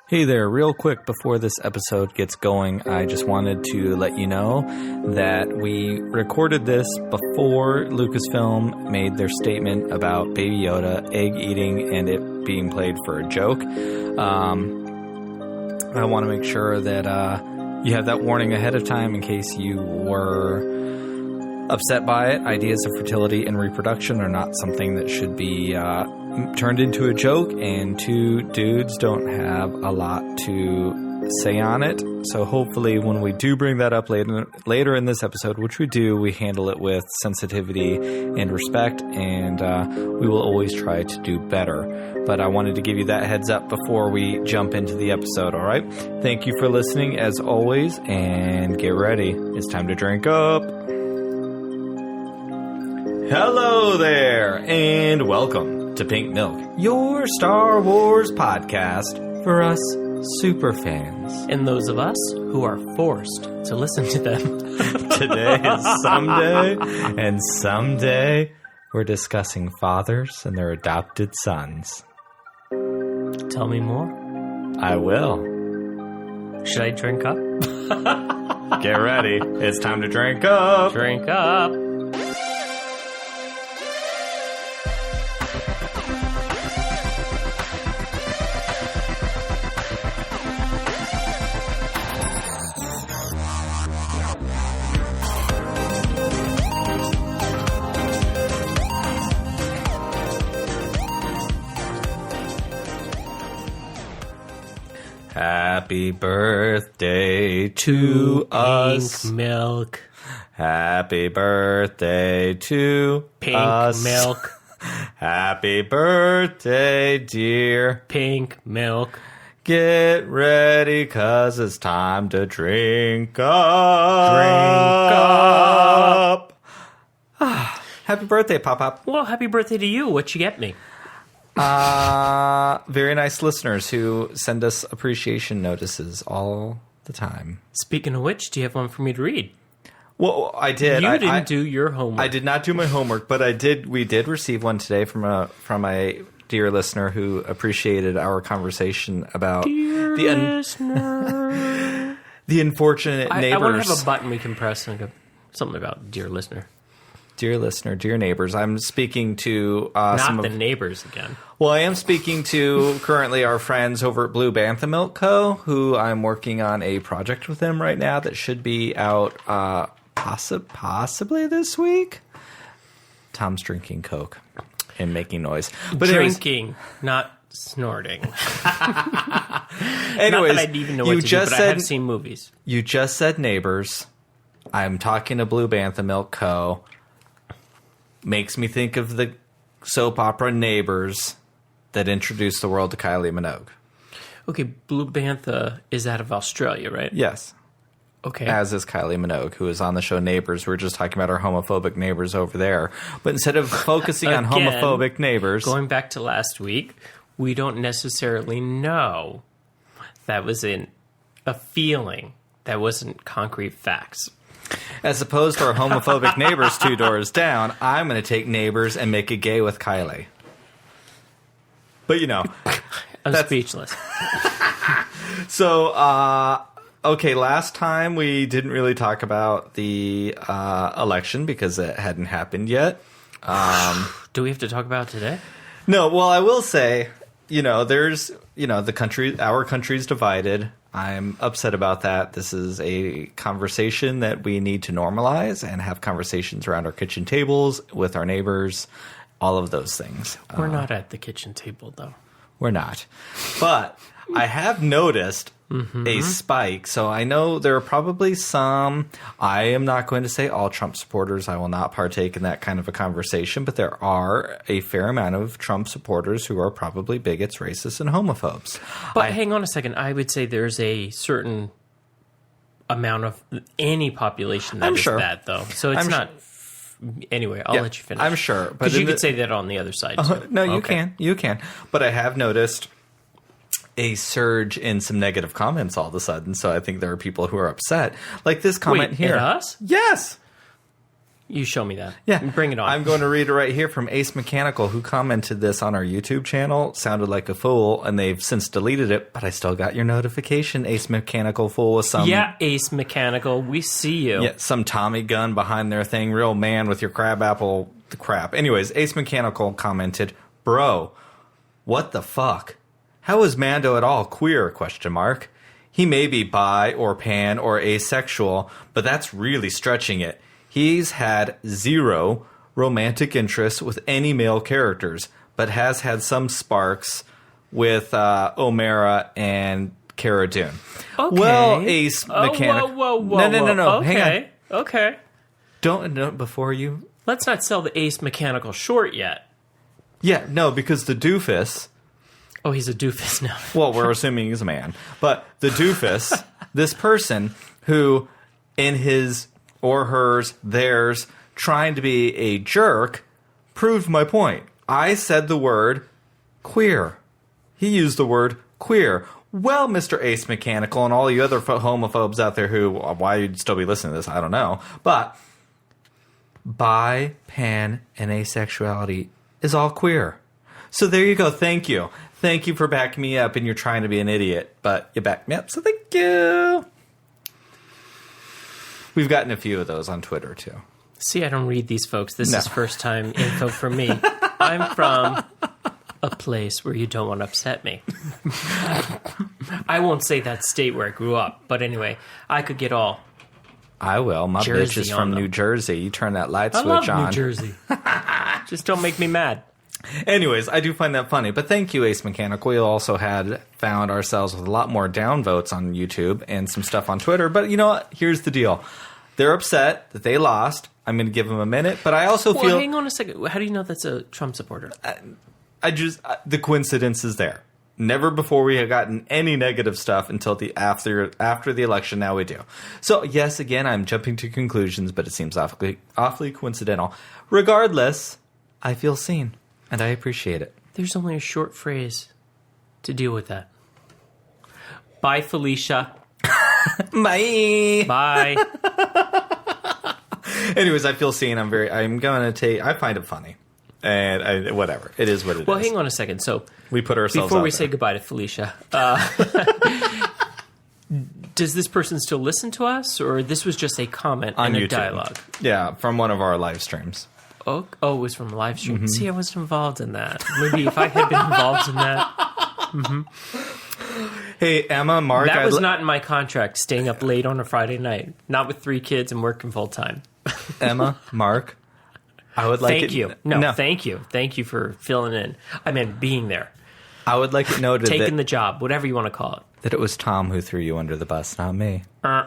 Hey there, real quick before this episode gets going, I just wanted to let you know that we recorded this before Lucasfilm made their statement about Baby Yoda, egg eating, and it being played for a joke. I want to make sure that you have that warning ahead of time in case you were upset by it. Ideas of fertility and reproduction are not something that should be turned into a joke, and two dudes don't have a lot to say on it. So hopefully when we do bring that up later in this episode, which we do, we handle it with sensitivity and respect, and we will always try to do better. But I wanted to give you that heads up before we jump into the episode, all right? Thank you for listening as always, and get ready. It's time to drink up. Hello there, and welcome to Pink Milk, your Star Wars podcast for us superfans. And those of us who are forced to listen to them. Today is someday, and someday we're discussing fathers and their adopted sons. Tell me more. I will. Should I drink up? Get ready. It's time to drink up. Drink up. Happy birthday to us. Pink milk. Happy birthday to Pink us. milk. Happy birthday, dear. Pink milk. Get ready, 'cause it's time to drink up. Drink up. Happy birthday, Pop-Pop. Well, happy birthday to you. What you get me? Very nice listeners who send us appreciation notices all the time. Speaking of which, do you have one for me to read? Well, I did. You didn't do your homework. I did not do my homework, but I did. We did receive one today from a dear listener who appreciated our conversation about listener. the unfortunate neighbors. I want to have a button we can press and go something about dear listener. Dear listener, dear neighbors, I'm speaking to not the neighbors again. Well, I am speaking to currently our friends over at Blue Bantha Milk Co., who I'm working on a project with them right now that should be out possibly this week. Tom's drinking Coke and making noise. But drinking, not snorting. Anyways, not that I'd even know what to do, but I have seen movies. You just said neighbors. I'm talking to Blue Bantha Milk Co., makes me think of the soap opera Neighbors that introduced the world to Kylie Minogue. Okay, Blue Bantha is out of Australia, right? Yes. Okay. As is Kylie Minogue, who is on the show Neighbors. We're just talking about our homophobic neighbors over there. But instead of focusing on homophobic neighbors... Going back to last week, we don't necessarily know. That was a feeling. That wasn't concrete facts. As opposed to our homophobic neighbors 2 doors down, I'm going to take Neighbors and make it gay with Kylie. But, you know. I'm speechless. So, okay, last time we didn't really talk about the election because it hadn't happened yet. Do we have to talk about it today? No, well, I will say, there's, our country's divided. I'm upset about that. This is a conversation that we need to normalize and have conversations around our kitchen tables with our neighbors, all of those things. We're not at the kitchen table, though. We're not. But I have noticed a spike. So I know there are probably some. I am not going to say all Trump supporters. I will not partake in that kind of a conversation. But there are a fair amount of Trump supporters who are probably bigots, racists, and homophobes. But hang on a second. I would say there's a certain amount of any population that is that, though. So it's not... Anyway, I'll let you finish. I'm sure. Because you could say that on the other side, too. No, you can. You can. But I have noticed a surge in some negative comments all of a sudden, so I think there are people who are upset. Like this comment here. At us? Yes. You show me that. Yeah. Bring it on. I'm going to read it right here from Ace Mechanical, who commented this on our YouTube channel. Sounded like a fool, and they've since deleted it, but I still got your notification, Ace Mechanical fool, with some... Yeah, Ace Mechanical, we see you. Yeah, some Tommy gun behind their thing. Real man with your crabapple crap. Anyways, Ace Mechanical commented, "Bro, what the fuck? How is Mando at all queer? ? He may be bi or pan or asexual, but that's really stretching it. He's had 0 romantic interest with any male characters, but has had some sparks with O'Mara and Cara Dune." Okay. Well, Ace Mechanical... Whoa. No. Okay. Hang on. Okay. Don't before you... Let's not sell the Ace Mechanical short yet. Yeah, no, because the doofus... Oh, he's a doofus now. Well, we're assuming he's a man. But the doofus, this person who, in his or hers, theirs, trying to be a jerk, proved my point. I said the word queer. He used the word queer. Well, Mr. Ace Mechanical and all you other homophobes out there who, why you'd still be listening to this, I don't know. But bi, pan, and asexuality is all queer. So there you go. Thank you. Thank you for backing me up, and you're trying to be an idiot, but you backed me up, so thank you. We've gotten a few of those on Twitter, too. See, I don't read these folks. This is first time info for me. I'm from a place where you don't want to upset me. I won't say that state where I grew up, but anyway, I could get all... I will. My bitch is from New Jersey. You turn that light switch on. I love New Jersey. Just don't make me mad. Anyways, I do find that funny. But thank you, Ace Mechanical. We also had found ourselves with a lot more downvotes on YouTube and some stuff on Twitter. But you know what? Here's the deal. They're upset that they lost. I'm going to give them a minute. But I also feel... hang on a second. How do you know that's a Trump supporter? The coincidence is there. Never before we have gotten any negative stuff until after the election. Now we do. So, yes, again, I'm jumping to conclusions, but it seems awfully coincidental. Regardless, I feel seen. And I appreciate it. There's only a short phrase to deal with that. Bye, Felicia. Bye. Bye. Anyways, I feel seen. I find it funny. And whatever. It is what it is. Well, hang on a second. So we put ourselves before we there. say goodbye to Felicia, does this person still listen to us, or this was just a comment on and YouTube. A dialogue? Yeah, from one of our live streams. Oh, it was from a live stream. Mm-hmm. See, I wasn't involved in that. Maybe if I had been involved in that. Mm-hmm. Hey, Emma, Mark. That was not in my contract, staying up late on a Friday night. Not with 3 kids and working full time. Emma, Mark, I would like Thank you. No, thank you. Thank you for filling in. I meant being there. I would like it noted Taking the job, whatever you want to call it. That it was Tom who threw you under the bus, not me. I'm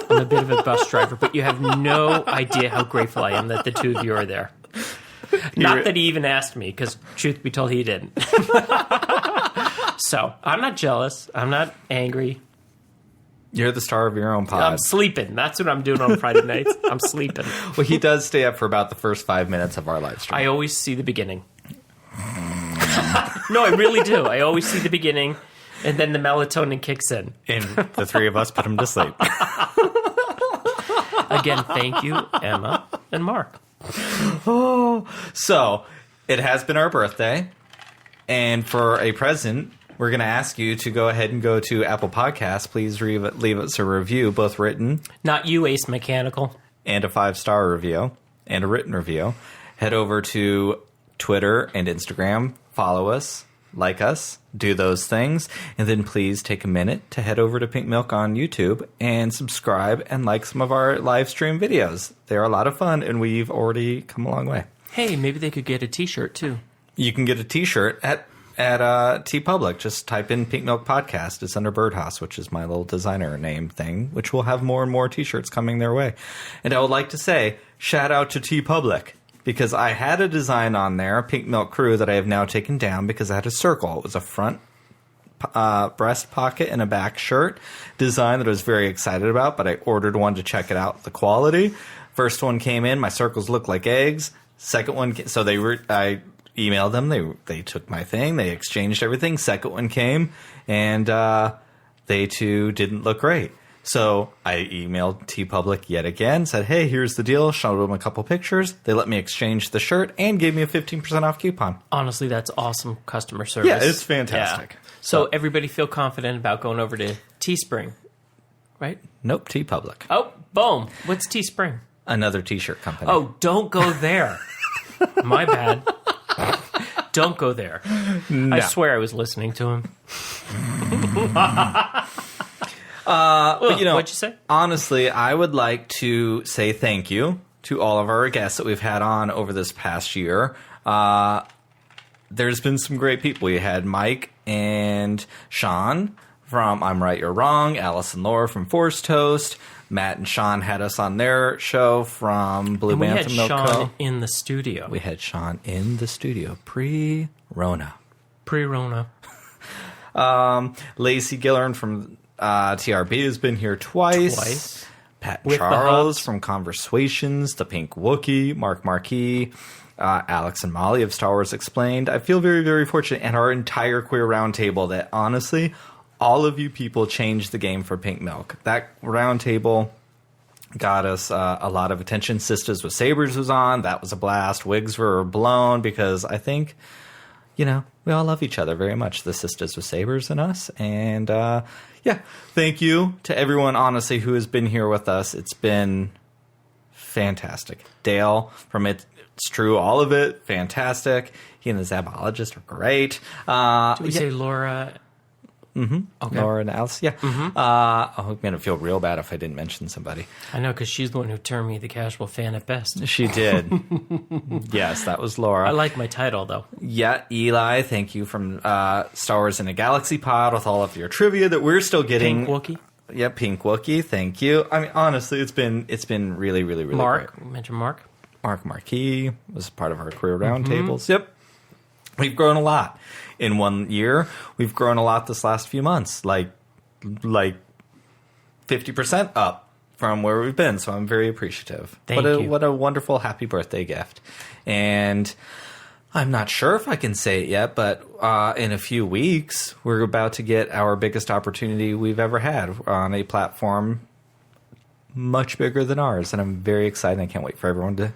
a bit of a bus driver, but you have no idea how grateful I am that the two of you are there. Not that he even asked me, because truth be told, he didn't. So, I'm not jealous. I'm not angry. You're the star of your own pod. I'm sleeping. That's what I'm doing on Friday nights. I'm sleeping. Well, he does stay up for about the first 5 minutes of our live stream. I always see the beginning. No, I really do. I always see the beginning, and then the melatonin kicks in. And the 3 of us put him to sleep. Again, thank you, Emma and Mark. So, it has been our birthday, and for a present, we're going to ask you to go ahead and go to Apple Podcasts. Please leave us a review, both written. Not you, Ace Mechanical. And a 5-star review, and a written review. Head over to Twitter and Instagram. Follow us, like us, do those things, and then please take a minute to head over to Pink Milk on YouTube and subscribe and like some of our live stream videos. They're a lot of fun, and we've already come a long way. Hey, maybe they could get a t-shirt, too. You can get a t-shirt at TeePublic. Just type in Pink Milk Podcast. It's under Birdhouse, which is my little designer name thing, which will have more and more t-shirts coming their way. And I would like to say, shout out to TeePublic. Because I had a design on there, a Pink Milk Crew, that I have now taken down because I had a circle. It was a front breast pocket and a back shirt design that I was very excited about, but I ordered one to check it out, the quality. First one came in, my circles looked like eggs. Second one, so I emailed them, they took my thing, they exchanged everything. Second one came, and they too didn't look great. So I emailed TeePublic yet again, said, hey, here's the deal, showed them a couple pictures. They let me exchange the shirt and gave me a 15% off coupon. Honestly, that's awesome customer service. Yeah, it's fantastic. Yeah. So everybody feel confident about going over to Teespring, right? Nope, TeePublic. Oh, boom. What's Teespring? Another t-shirt company. Oh, don't go there. My bad. Don't go there. No. I swear I was listening to him. But what'd you say? Honestly, I would like to say thank you to all of our guests that we've had on over this past year. There's been some great people. We had Mike and Sean from I'm Right, You're Wrong, Alice and Laura from Force Toast. Matt and Sean had us on their show from Blue Bantha Milk Co. We had Sean in the studio. We had Sean in the studio pre-Rona. Pre-Rona. Lacey Gillern from TRB has been here twice. Pat With Charles from Conversations, The Pink Wookie, Mark Marquis, Alex and Molly of Star Wars Explained. I feel very, very fortunate, and our entire queer roundtable that honestly, all of you people changed the game for Pink Milk. That roundtable got us a lot of attention. Sisters with Sabers was on. That was a blast. Wigs were blown because I think, we all love each other very much. The Sisters with Sabers and us. And thank you to everyone, honestly, who has been here with us. It's been fantastic. Dale from It's True, all of it, fantastic. He and the Zabologist are great. Did we say Laura? Mm-hmm. Okay. Laura and Alice, yeah. Mm-hmm. I'm going to feel real bad if I didn't mention somebody. I know, because she's the one who termed me the casual fan at best. She did. Yes, that was Laura. I like my title, though. Yeah, Eli, thank you from Star Wars in a Galaxy Pod with all of your trivia that we're still getting. Pink Wookie. Yeah, Pink Wookie, thank you. I mean, honestly, it's been really, really, really Mark, great. You mentioned Mark. Mark Marquis was part of our career roundtables. Yep. We've grown a lot in 1 year. We've grown a lot this last few months, like 50% up from where we've been. So I'm very appreciative. Thank you. What a wonderful happy birthday gift. And I'm not sure if I can say it yet, but in a few weeks, we're about to get our biggest opportunity we've ever had on a platform much bigger than ours. And I'm very excited. I can't wait for everyone to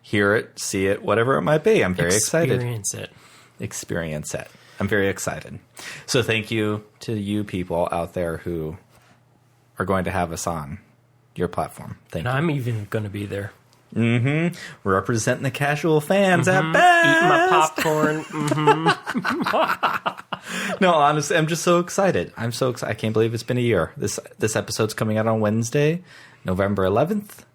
hear it, see it, whatever it might be. I'm very excited. Experience it. I'm very excited. So thank you to you people out there who are going to have us on your platform. Thank you. I'm even going to be there. Mm-hmm. Representing the casual fans at best. Eating my popcorn. No, honestly, I'm just so excited. I'm so excited. I can't believe it's been a year. This episode's coming out on Wednesday, November 11th.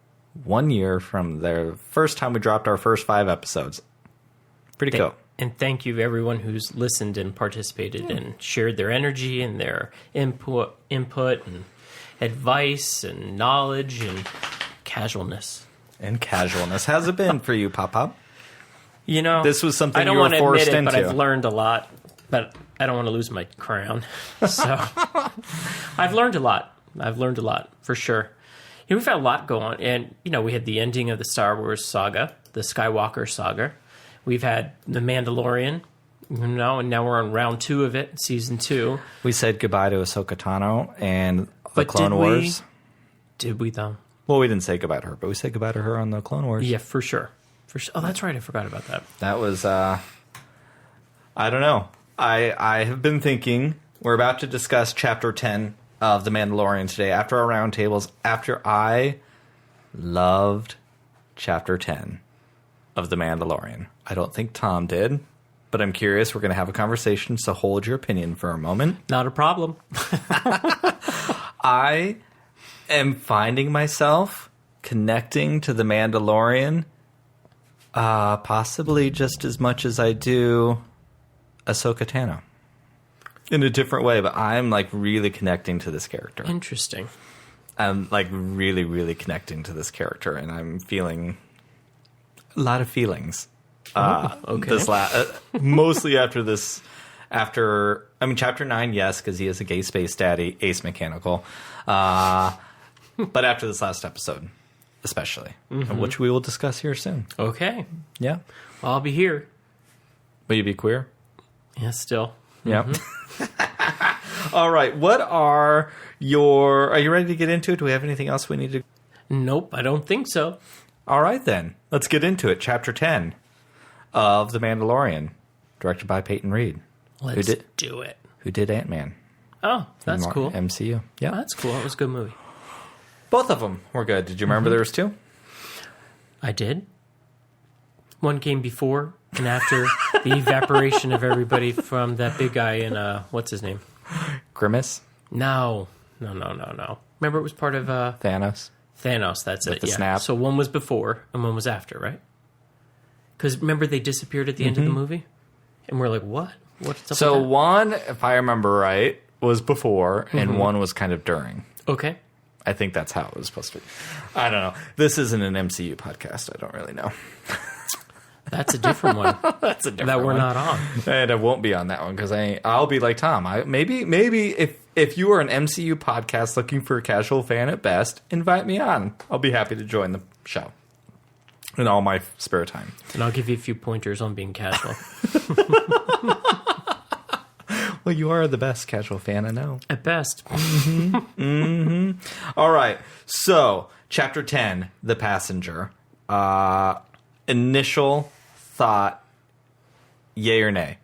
1 year from the first time we dropped our first 5 episodes. Pretty cool. And thank you to everyone who's listened and participated and shared their energy and their input and advice and knowledge and casualness. How's it been for you, Pop? This was something you were forced into. But I've learned a lot. But I don't want to lose my crown. So I've learned a lot. For sure. We've had a lot go on. And, we had the ending of the Star Wars saga, the Skywalker saga. We've had The Mandalorian, and now we're on round 2 of it, season 2. We said goodbye to Ahsoka Tano and the Clone Wars. Did we, though? Well, we didn't say goodbye to her, but we said goodbye to her on the Clone Wars. Yeah, for sure. Oh, that's right. I forgot about that. That was, I don't know. I have been thinking, we're about to discuss Chapter 10 of The Mandalorian today after our roundtables, after I loved Chapter 10 of The Mandalorian. I don't think Tom did, but I'm curious. We're going to have a conversation, so hold your opinion for a moment. Not a problem. I am finding myself connecting to The Mandalorian possibly just as much as I do Ahsoka Tano. In a different way, but I'm really connecting to this character. Interesting. I'm really, really connecting to this character, and I'm feeling a lot of feelings. Okay. Mostly after this. Chapter 9, yes, because he is a gay space daddy, Ace Mechanical. But after this last episode, especially, which we will discuss here soon. Okay. Yeah. Well, I'll be here. Will you be queer? Yeah, still. Yeah. All right. What are you ready to get into it? Do we have anything else we need to? Nope, I don't think so. All right, then. Let's get into it. Chapter 10 of The Mandalorian, directed by Peyton Reed. Let's do it. Who did Ant-Man. Oh, that's cool. MCU. Yeah. Oh, that's cool. It was a good movie. Both of them were good. Did you remember there was two? I did. One came before and after the evaporation of everybody from that big guy in, what's his name? Grimace? No. Remember it was part of... Thanos, that's with it, the snap. So one was before and one was after, right? Because remember they disappeared at the end of the movie? And we're like, what? What's up So with that? one, if I remember right, was before, and one was kind of during. Okay. I think that's how it was supposed to be. I don't know. This isn't an MCU podcast. I don't really know. That's a different one. That's a different that we're one. not on. And I won't be on that one because I'll be like Tom. Maybe if you are an MCU podcast looking for a casual fan at best, invite me on. I'll be happy to join the show in all my spare time. And I'll give you a few pointers on being casual. Well, you are the best casual fan I know. At best. All right. So, Chapter 10, The Passenger. Initial thought, yay or nay?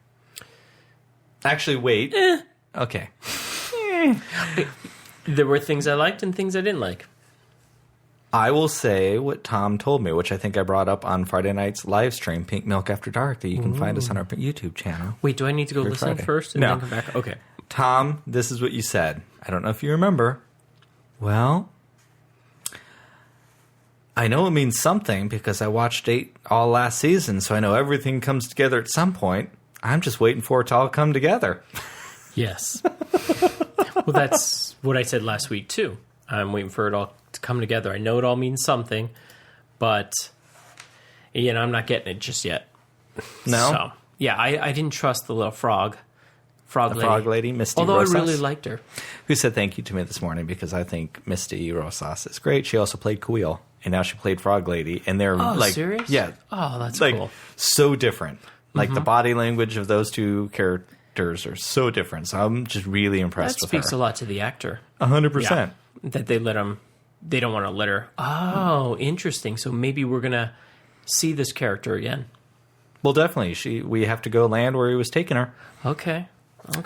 Actually, wait. Okay. There were things I liked and things I didn't like. I will say what Tom told me, which I think I brought up on Friday night's live stream, Pink Milk After Dark, that you can find us on our YouTube channel. Wait, do I need to go listen Friday. first and No. then come back? Okay. Tom, this is what you said. I don't know if you remember. Well, I know it means something because I watched 8 all last season, so I know everything comes together at some point. I'm just waiting for it to all come together. Yes. Well, that's what I said last week, too. I'm waiting for it all to come together. I know it all means something, but, I'm not getting it just yet. No? So, yeah, I didn't trust the little frog lady. Frog lady, Misty Although Rosas, I really liked her. who said thank you to me this morning because I think Misty Rosas is great. She also played Quill, and now she played Frog Lady, and they're serious? Yeah. Oh, that's like cool. so different. Like the body language of those two characters are so different. So I'm just really impressed That with her. speaks a lot to the actor. 100%. That they let him. They don't want to let her. Oh, interesting. So maybe we're gonna see this character again. Well, definitely. We have to go land where he was taking her. Okay.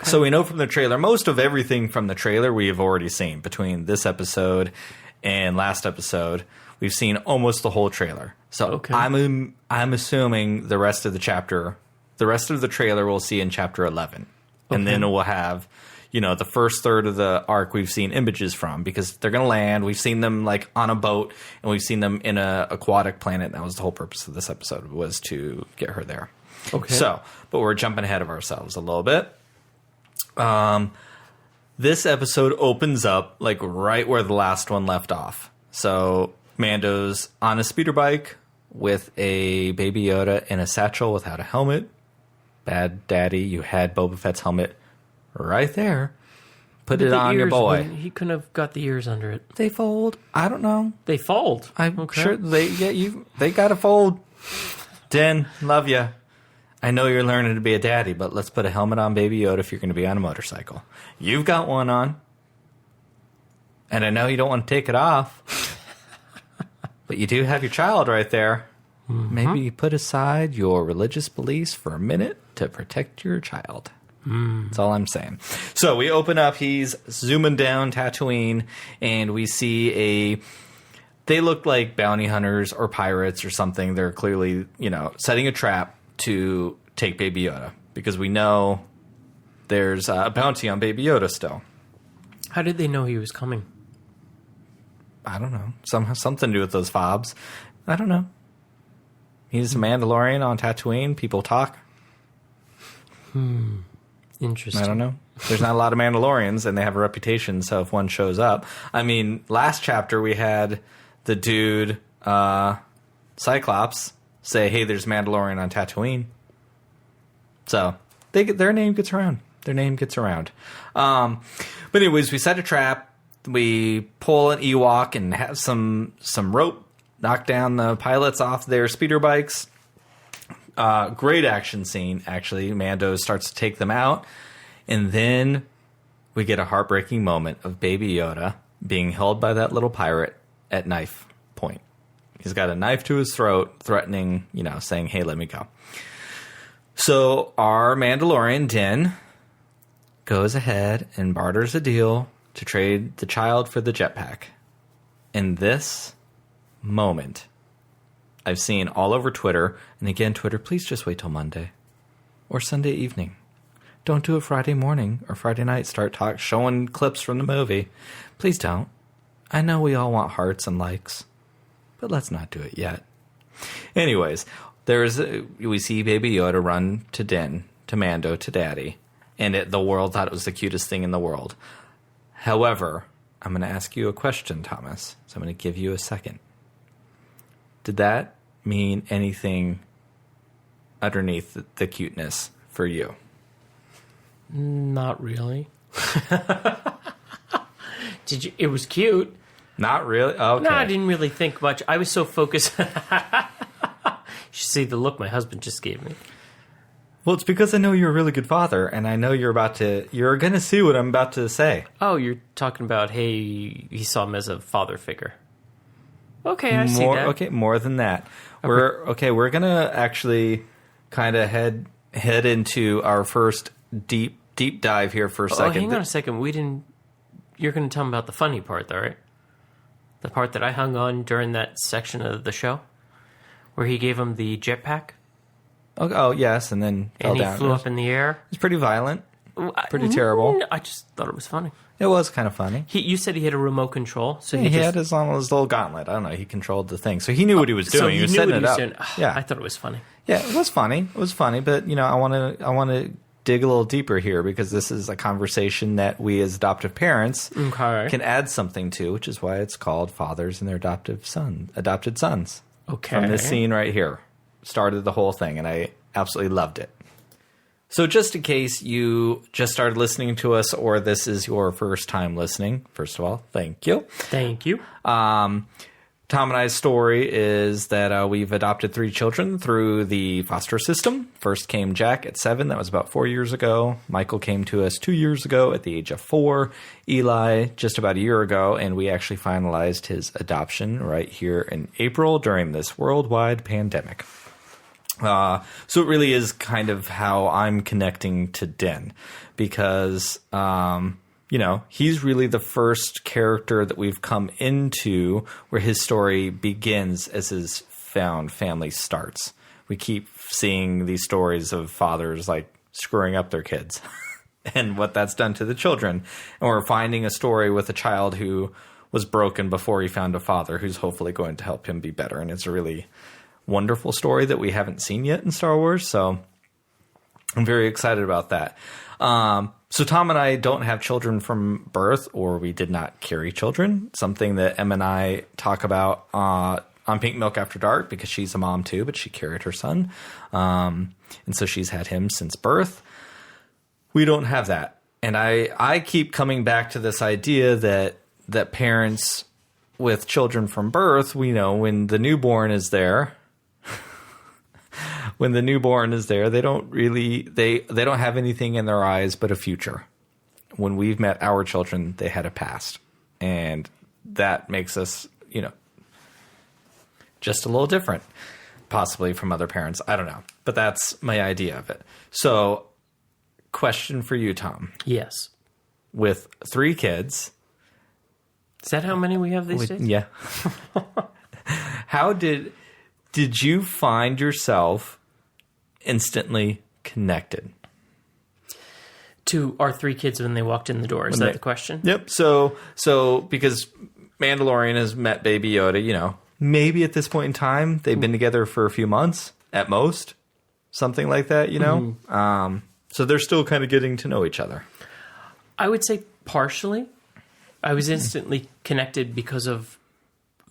So we know from the trailer, most of everything from the trailer we have already seen. Between this episode and last episode, we've seen almost the whole trailer. So Okay. I'm assuming the rest of the trailer we'll see in chapter 11. And then we'll have, the first third of the arc we've seen images from because they're going to land. We've seen them like on a boat and we've seen them in a aquatic planet. That was the whole purpose of this episode, was to get her there. Okay. So, but we're jumping ahead of ourselves a little bit. This episode opens up like right where the last one left off. So Mando's on a speeder bike with a Baby Yoda in a satchel without a helmet. Bad daddy, you had Boba Fett's helmet right there. Put it on your boy. He couldn't have got the ears under it. They fold. I don't know. They fold. I'm sure they got to fold. Din, love you. I know you're learning to be a daddy, but let's put a helmet on Baby Yoda if you're going to be on a motorcycle. You've got one on. And I know you don't want to take it off. But you do have your child right there. Mm-hmm. Maybe you put aside your religious beliefs for a minute to protect your child. That's all I'm saying. So we open up. He's zooming down Tatooine, and we see they look like bounty hunters or pirates or something. They're clearly, setting a trap to take Baby Yoda because we know there's a bounty on Baby Yoda still. How did they know he was coming? I don't know. Something to do with those fobs. I don't know. He's a Mandalorian on Tatooine. People talk. Interesting. I don't know. There's not a lot of Mandalorians, and they have a reputation, so if one shows up... I mean, last chapter we had the dude, Cyclops, say, hey, there's Mandalorian on Tatooine. So, their name gets around. But anyways, we set a trap. We pull an Ewok and have some rope knock down the pilots off their speeder bikes. Great action scene, actually. Mando starts to take them out. And then we get a heartbreaking moment of Baby Yoda being held by that little pirate at knife point. He's got a knife to his throat, threatening, saying, hey, let me go. So our Mandalorian, Din, goes ahead and barters a deal to trade the child for the jetpack. In this moment, I've seen all over Twitter, and again, Twitter, please just wait till Monday or Sunday evening. Don't do it Friday morning or Friday night. Start showing clips from the movie. Please don't. I know we all want hearts and likes, but let's not do it yet. Anyways, we see Baby Yoda run to Din, to Mando, to Daddy, and the world thought it was the cutest thing in the world. However, I'm going to ask you a question, Thomas, so I'm going to give you a second. Did that mean anything underneath the cuteness for you? Not really. It was cute. Not really? Okay. No, I didn't really think much. I was so focused. You should see the look my husband just gave me. Well, it's because I know you're a really good father, and I know you're going to see what I'm about to say. Oh, you're talking about, hey, he saw him as a father figure. Okay, I see that. Okay, more than that. Okay. We're going to actually kind of head into our first deep dive here for a second. Oh, hang on a second. You're going to tell me about the funny part, though, right? The part that I hung on during that section of the show? Where he gave him the jetpack? Oh, yes, and then fell down. And he flew up in the air? It's pretty violent. Pretty terrible. I just thought it was funny. It was kind of funny. You said he had a remote control, so he had his little gauntlet. I don't know. He controlled the thing, so he knew what he was doing. So he was setting it up. Yeah, I thought it was funny. Yeah, it was funny. It was funny, but I want to dig a little deeper here because this is a conversation that we as adoptive parents can add something to, which is why it's called Fathers and Their Adopted Sons. Okay. From this scene right here started the whole thing, and I absolutely loved it. So just in case you just started listening to us or this is your first time listening, first of all, thank you. Thank you. Tom and I's story is that we've adopted 3 children through the foster system. First came Jack at 7. That was about 4 years ago. Michael came to us 2 years ago at the age of 4. Eli just about a year ago. And we actually finalized his adoption right here in April during this worldwide pandemic. So it really is kind of how I'm connecting to Din because, he's really the first character that we've come into where his story begins as his found family starts. We keep seeing these stories of fathers like screwing up their kids and what that's done to the children. And we're finding a story with a child who was broken before he found a father who's hopefully going to help him be better. And it's a really wonderful story that we haven't seen yet in Star Wars. So I'm very excited about that. So Tom and I don't have children from birth, or we did not carry children, something that Em and I talk about on Pink Milk After Dark because she's a mom too, but she carried her son. And so she's had him since birth. We don't have that. And I keep coming back to this idea that parents with children from birth, we know when the newborn is there, they don't really, they don't have anything in their eyes but a future. When we've met our children, they had a past. And that makes us, just a little different, possibly from other parents. I don't know. But that's my idea of it. So, question for you, Tom. Yes. With 3 kids. Is that how many we have these days? Yeah. How did you find yourself instantly connected to our 3 kids when they walked in the door? Is that the question? Yep. So because Mandalorian has met Baby Yoda, maybe at this point in time they've been together for a few months at most, something like that. So they're still kind of getting to know each other. I would say partially. I was instantly connected because of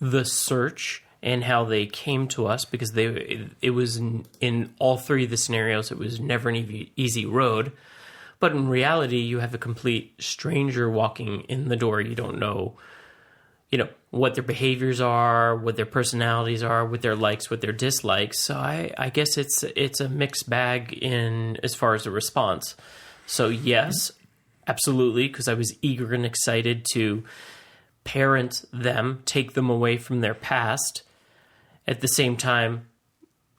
the search and how they came to us, because it was in all 3 of the scenarios, it was never an easy road. But in reality, you have a complete stranger walking in the door. You don't know, what their behaviors are, what their personalities are, what their likes, what their dislikes. So I guess it's a mixed bag in as far as the response. So yes, absolutely, because I was eager and excited to parent them, take them away from their past. At the same time,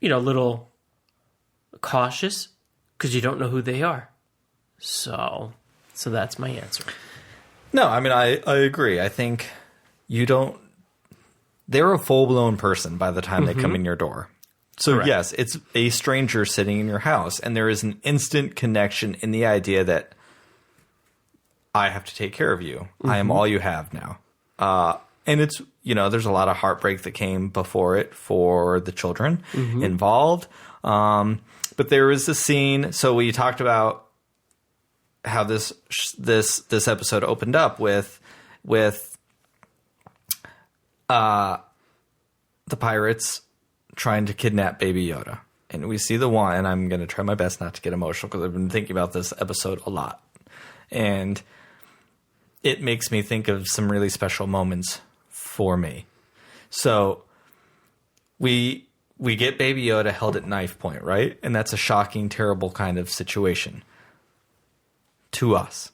a little cautious because you don't know who they are. So that's my answer. No, I mean, I agree. I think they're a full-blown person by the time they come in your door. So correct. Yes, it's a stranger sitting in your house, and there is an instant connection in the idea that I have to take care of you. I am all you have now. And it's, there's a lot of heartbreak that came before it for the children involved. But there is a scene. So we talked about how this episode opened up with the pirates trying to kidnap Baby Yoda. And we see the one, and I'm going to try my best not to get emotional because I've been thinking about this episode a lot. And it makes me think of some really special moments for me. So we get Baby Yoda held at knife point, right? And that's a shocking, terrible kind of situation to us.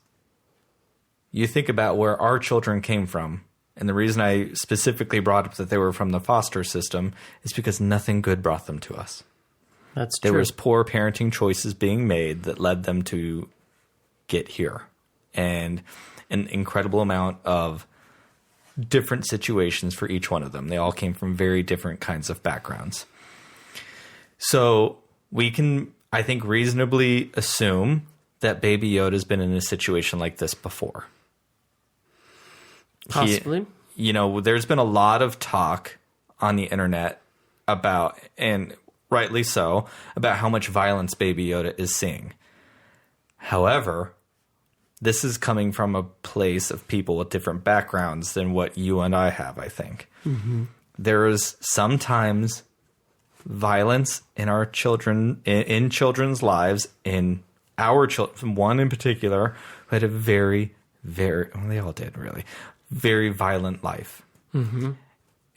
You think about where our children came from, and the reason I specifically brought up that they were from the foster system is because nothing good brought them to us. That's true. There was poor parenting choices being made that led them to get here. And an incredible amount of different situations for each one of them. They all came from very different kinds of backgrounds. So we can, I think, reasonably assume that Baby Yoda's been in a situation like this before. Possibly. There's been a lot of talk on the internet about, and rightly so, about how much violence Baby Yoda is seeing. However, this is coming from a place of people with different backgrounds than what you and I have, I think. There is sometimes violence in our children, in children's lives, in our children, one in particular, who had a very, very, well, they all did really, very violent life. And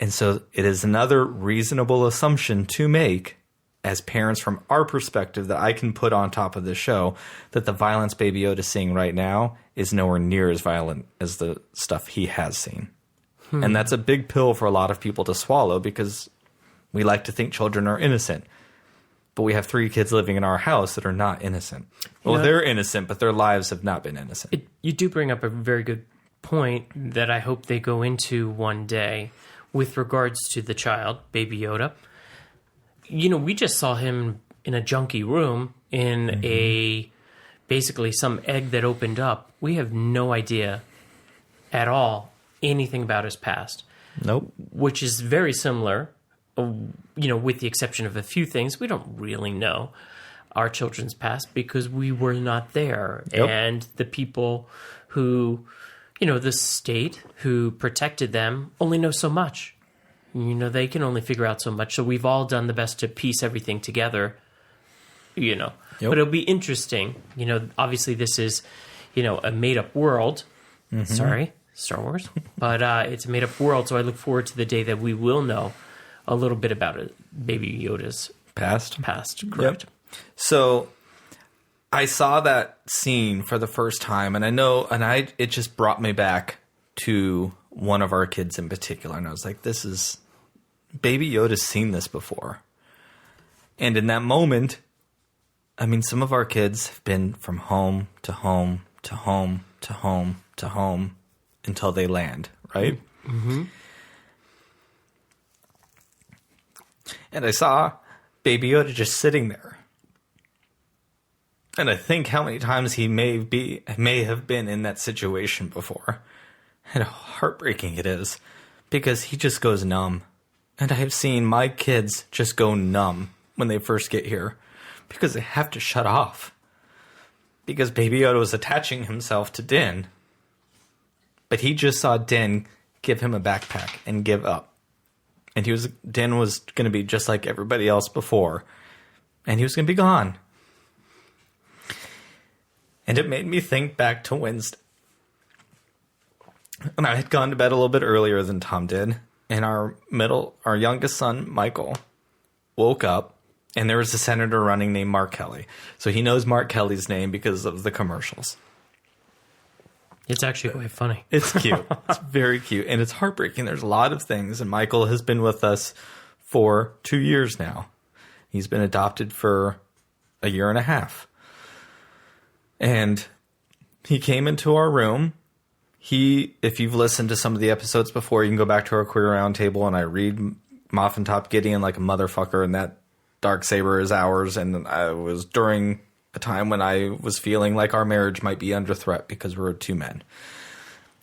so it is another reasonable assumption to make as parents from our perspective that I can put on top of this show that the violence Baby Yoda is seeing right now is nowhere near as violent as the stuff he has seen. And that's a big pill for a lot of people to swallow because we like to think children are innocent. But we have 3 kids living in our house that are not innocent. Well, they're innocent, but their lives have not been innocent. You do bring up a very good point that I hope they go into one day with regards to the child, Baby Yoda. We just saw him in a junky room in basically some egg that opened up. We have no idea at all anything about his past. Nope. Which is very similar, with the exception of a few things. We don't really know our children's past because we were not there. Yep. And the people who, the state who protected them only know so much. They can only figure out so much. So we've all done the best to piece everything together, Yep. But it'll be interesting. Obviously this is, a made-up world. Sorry, Star Wars. But it's a made-up world, so I look forward to the day that we will know a little bit about it. Baby Yoda's past, correct. Yep. So I saw that scene for the first time, and it just brought me back to one of our kids in particular, and I was like, Baby Yoda's seen this before. And in that moment, I mean, some of our kids have been from home to home to home to home to home until they land, right? And I saw Baby Yoda just sitting there. And I think how many times he may have been in that situation before. And how heartbreaking it is. Because he just goes numb. And I have seen my kids just go numb when they first get here. Because they have to shut off. Because Baby Yoda was attaching himself to Din. But he just saw Din give him a backpack and give up. And Din was going to be just like everybody else before. And he was going to be gone. And it made me think back to Wednesday. And I had gone to bed a little bit earlier than Tom did. And our youngest son, Michael, woke up. And there was a senator running named Mark Kelly. So he knows Mark Kelly's name because of the commercials. It's actually quite funny. It's cute. It's very cute. And it's heartbreaking. There's a lot of things. And Michael has been with us for 2 years now. He's been adopted for a year and a half. And he came into our room. If you've listened to some of the episodes before, you can go back to our Queer Roundtable, and I read Moffin Top Gideon like a motherfucker, and that Darksaber is ours. And I was during a time when I was feeling like our marriage might be under threat because we're two men.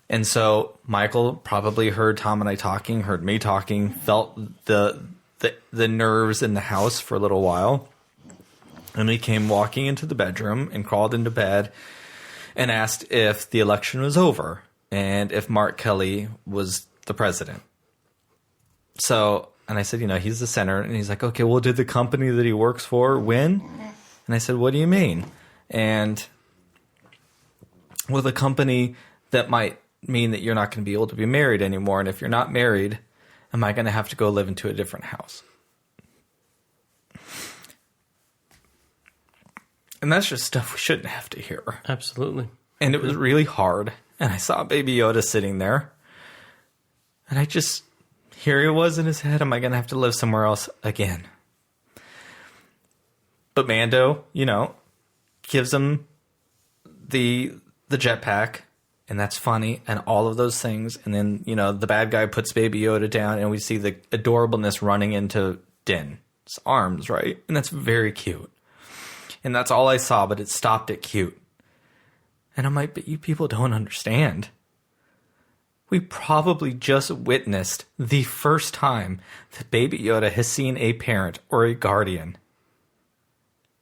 And so Michael probably heard Tom and I talking, heard me talking, felt the nerves in the house for a little while. And he came walking into the bedroom and crawled into bed and asked if the election was over and if Mark Kelly was the president. So, and I said, he's the senator. And he's like, okay, well, did the company that he works for win? And I said, what do you mean? And, well, the company that might mean that you're not going to be able to be married anymore. And if you're not married, am I going to have to go live into a different house? And that's just stuff we shouldn't have to hear. Absolutely. And it was really hard. And I saw Baby Yoda sitting there. And here he was in his head. Am I going to have to live somewhere else again? But Mando, gives him the jetpack. And that's funny. And all of those things. And then, the bad guy puts Baby Yoda down. And we see the adorableness running into Din's arms, right? And that's very cute. And that's all I saw, but it stopped at cute. And I'm like, but you people don't understand. We probably just witnessed the first time that Baby Yoda has seen a parent or a guardian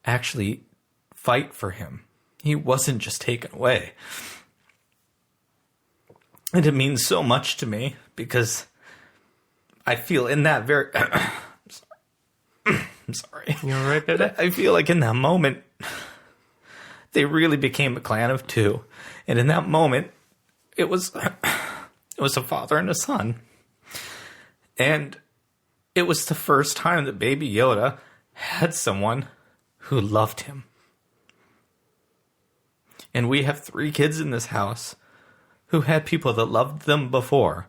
actually fight for him. He wasn't just taken away. And it means so much to me because I feel in that very... I'm sorry. You all right, baby? I feel like in that moment, they really became a clan of two. And in that moment, it was a father and a son. And it was the first time that Baby Yoda had someone who loved him. And we have 3 kids in this house who had people that loved them before,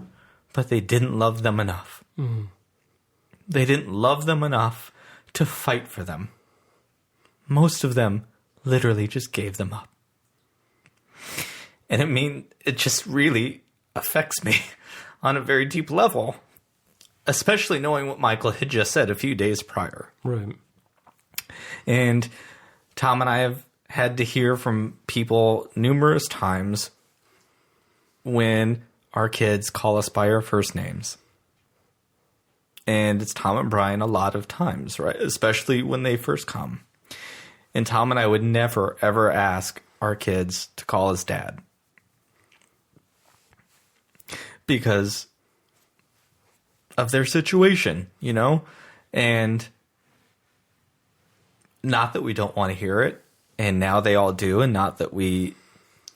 but they didn't love them enough. Mm. They didn't love them enough to fight for them. Most of them literally just gave them up. And it just really affects me on a very deep level, especially knowing what Michael had just said a few days prior. Right. And Tom and I have had to hear from people numerous times when our kids call us by our first names. And it's Tom and Bryan a lot of times, right? Especially when they first come. And Tom and I would never, ever ask our kids to call us dad. Because of their situation, And not that we don't want to hear it. And now they all do. And not that we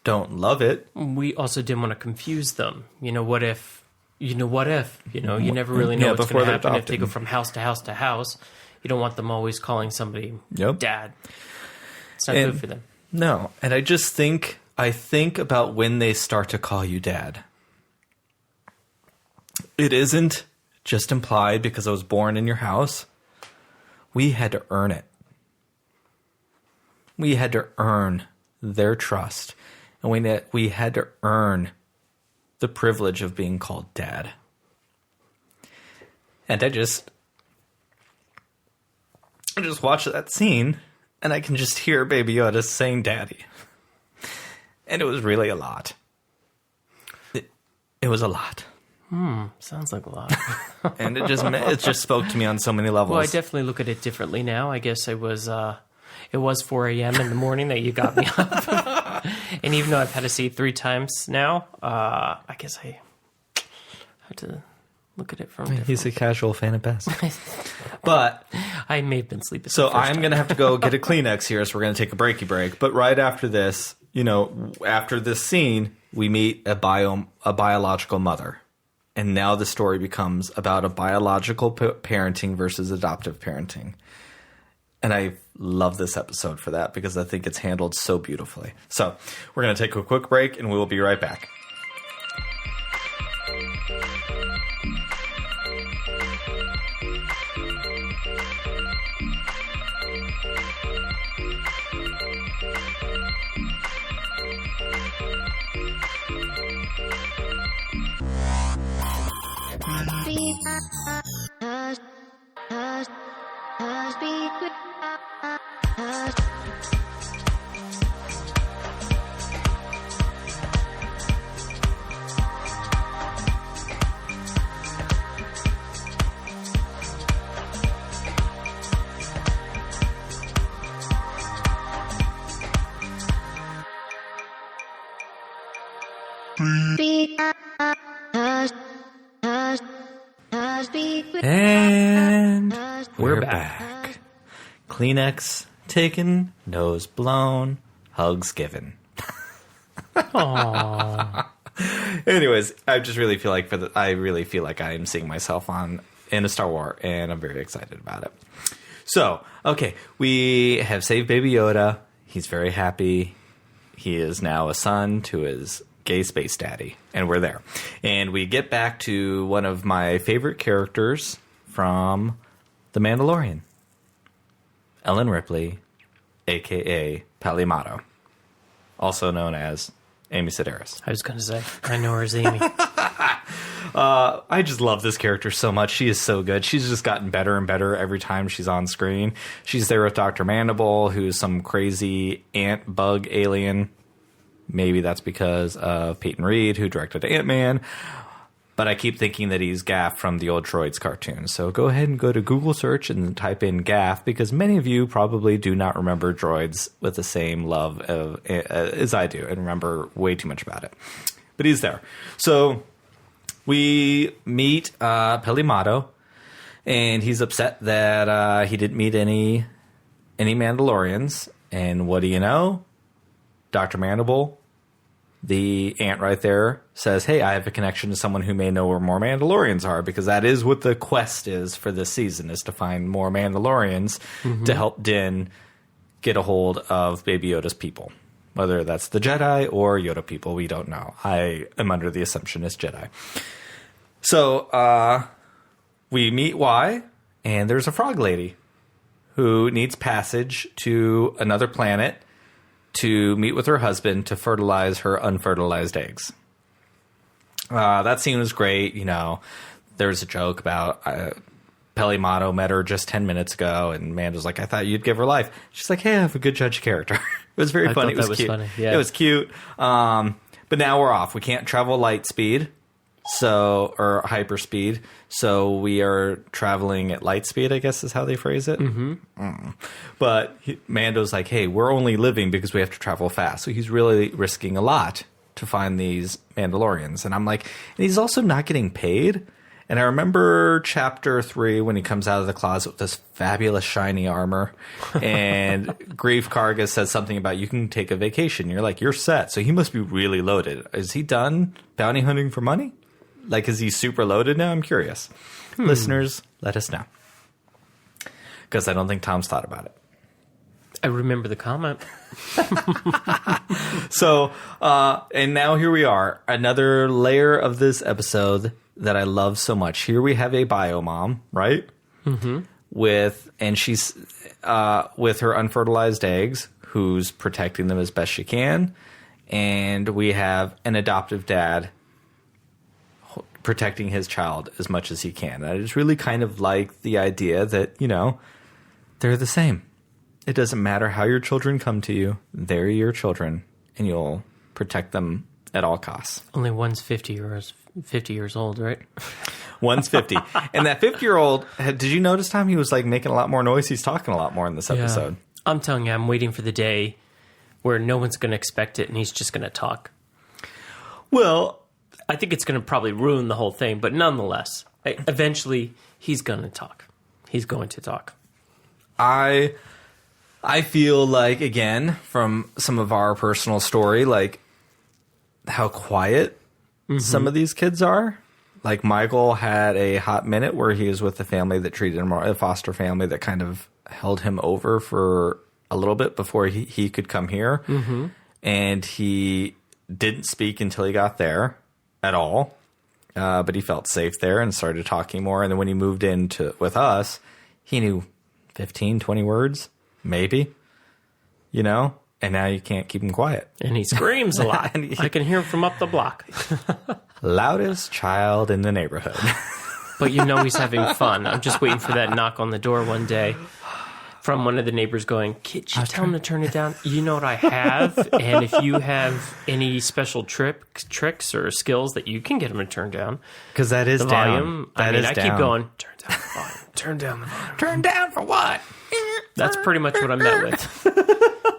don't love it. We also didn't want to confuse them. What if... you never really know what's going to happen if they go from house to house to house. You don't want them always calling somebody dad. It's not good for them. No. And I think about when they start to call you dad. It isn't just implied because I was born in your house. We had to earn it. We had to earn their trust. And we had to earn the privilege of being called dad. And I just watch that scene and I can just hear Baby Yoda saying daddy. And it was really a lot. It was a lot. Sounds like a lot. And it just spoke to me on so many levels. Well, I definitely look at it differently now. I guess it was 4 a.m. in the morning that you got me up. And even though I've had to see it 3 times now, I guess I have to look at it from different. He's a casual fan at best. But I may have been sleeping. So I'm going to have to go get a Kleenex here, so we're going to take a breaky break. But right after this, after this scene, we meet a biological mother. And now the story becomes about a biological parenting versus adoptive parenting. And I love this episode for that because I think it's handled so beautifully. So we're going to take a quick break and we will be right back. And we're back. Kleenex taken, nose blown, hugs given. Aww. Anyways, I just really feel like I really feel like I am seeing myself in a Star Wars, and I'm very excited about it. So, okay, we have saved Baby Yoda. He's very happy. He is now a son to his gay space daddy, and we're there. And we get back to one of my favorite characters from The Mandalorian, Ellen Ripley, a.k.a. Palimato, also known as Amy Sedaris. I was going to say, I know her as Amy. I just love this character so much. She is so good. She's just gotten better and better every time she's on screen. She's there with Dr. Mandible, who's some crazy ant bug alien. Maybe that's because of Peyton Reed, who directed Ant-Man. But I keep thinking that he's Gaff from the old Droids cartoon. So go ahead and go to Google search and type in Gaff, because many of you probably do not remember Droids with the same love as I do and remember way too much about it. But he's there. So we meet Pelimato, and he's upset that he didn't meet any Mandalorians. And what do you know? Dr. Mandible, the ant right there, says, hey, I have a connection to someone who may know where more Mandalorians are, because that is what the quest is for this season, is to find more Mandalorians to help Din get a hold of Baby Yoda's people. Whether that's the Jedi or Yoda people, we don't know. I am under the assumption it's Jedi. So we meet Y, and there's a frog lady who needs passage to another planet to meet with her husband to fertilize her unfertilized eggs. That scene was great. You know, there's a joke about Pelimato met her just 10 minutes ago, and Mando's like, I thought you'd give her life. She's like, hey, I have a good judge of character. It was very funny. It was cute. Funny. Yeah. It was cute. But now we're off. We can't travel light speed, or hyperspeed. So we are traveling at light speed, I guess is how they phrase it. But Mando's like, hey, we're only living because we have to travel fast. So he's really risking a lot to find these Mandalorians. And I'm like, and he's also not getting paid. And I remember chapter 3 when he comes out of the closet with this fabulous shiny armor, and Greef Karga says something about you can take a vacation. You're like, you're set. So he must be really loaded. Is he done bounty hunting for money? Like, is he super loaded now? I'm curious. Listeners, let us know. Because I don't think Tom's thought about it. I remember the comment. So, and now here we are. Another layer of this episode that I love so much. Here we have a bio mom, right? She's with her unfertilized eggs, who's protecting them as best she can. And we have an adoptive dad protecting his child as much as he can. I just really kind of like the idea that, you know, they're the same. It doesn't matter how your children come to you. They're your children, and you'll protect them at all costs. Only one's 50 years old, right? One's 50. And that 50-year-old, did you notice, Tom, he was like making a lot more noise? He's talking a lot more in this episode. I'm telling you, I'm waiting for the day where no one's going to expect it and he's just going to talk. Well, I think it's going to probably ruin the whole thing, but nonetheless, eventually he's going to talk. He's going to talk. I feel like, again, from some of our personal story, like how quiet some of these kids are. Like Michael had a hot minute where he was with a family that treated him, a foster family that kind of held him over for a little bit before he could come here. Mm-hmm. And he didn't speak until he got there at all. But he felt safe there and started talking more. And then when he moved in with us, he knew 15, 20 words, maybe, you know? And now you can't keep him quiet. And he screams a lot. I can hear him from up the block. Loudest child in the neighborhood. But you know he's having fun. I'm just waiting for that knock on the door one day from one of the neighbors going, "Kid, you tell him to turn it down? You know what I have? And if you have any special tricks or skills that you can get him to turn down." Because that is the down. volume. I keep going, turn down the volume. Turn down the volume. Turn down for what? That's pretty much what I met with.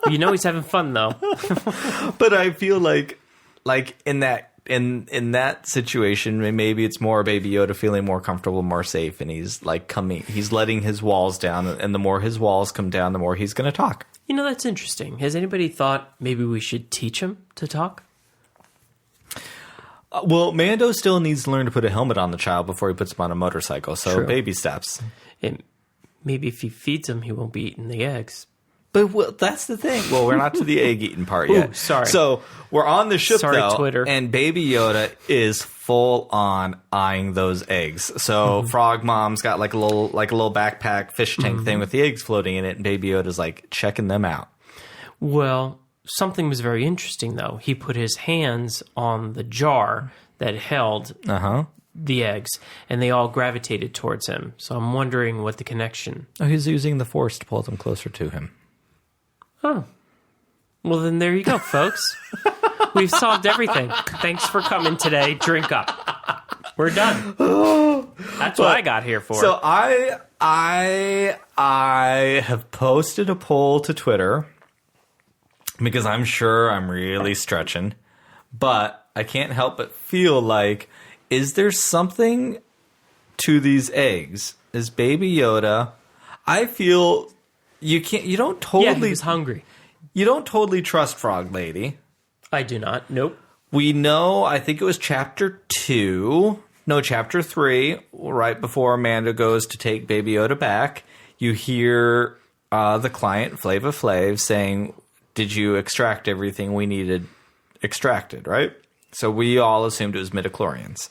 You know he's having fun, though. But I feel like in that situation, maybe it's more Baby Yoda feeling more comfortable, more safe, and he's letting his walls down, and the more his walls come down, the more he's going to talk. You know, that's interesting. Has anybody thought maybe we should teach him to talk? Well, Mando still needs to learn to put a helmet on the child before he puts him on a motorcycle, so True. Baby steps. And maybe if he feeds him, he won't be eating the eggs. But that's the thing. Well, we're not to the egg eating part yet. Ooh, sorry. So we're on the ship, though, Twitter. And Baby Yoda is full on eyeing those eggs. So Frog Mom's got like a little backpack fish tank thing with the eggs floating in it, and Baby Yoda's like checking them out. Well, something was very interesting, though. He put his hands on the jar that held the eggs, and they all gravitated towards him. So I'm wondering what the connection... Oh, he's using the Force to pull them closer to him. Oh. Well, then there you go, folks. We've solved everything. Thanks for coming today. Drink up. We're done. That's what I got here for. So I have posted a poll to Twitter because I'm sure I'm really stretching, but I can't help but feel like, is there something to these eggs? Is Baby Yoda... I feel... You don't totally... Yeah, he was hungry. You don't totally trust Frog Lady. I do not. Nope. We know, I think it was chapter 3, right before Amanda goes to take Baby Yoda back. You hear the client, Flava Flav, saying, "Did you extract everything we needed extracted," right? So we all assumed it was midichlorians.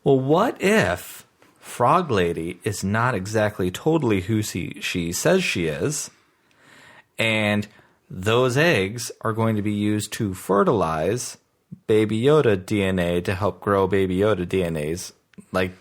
Well, what if Frog Lady is not exactly totally who she says she is, and those eggs are going to be used to fertilize Baby Yoda DNA to help grow Baby Yoda DNAs, like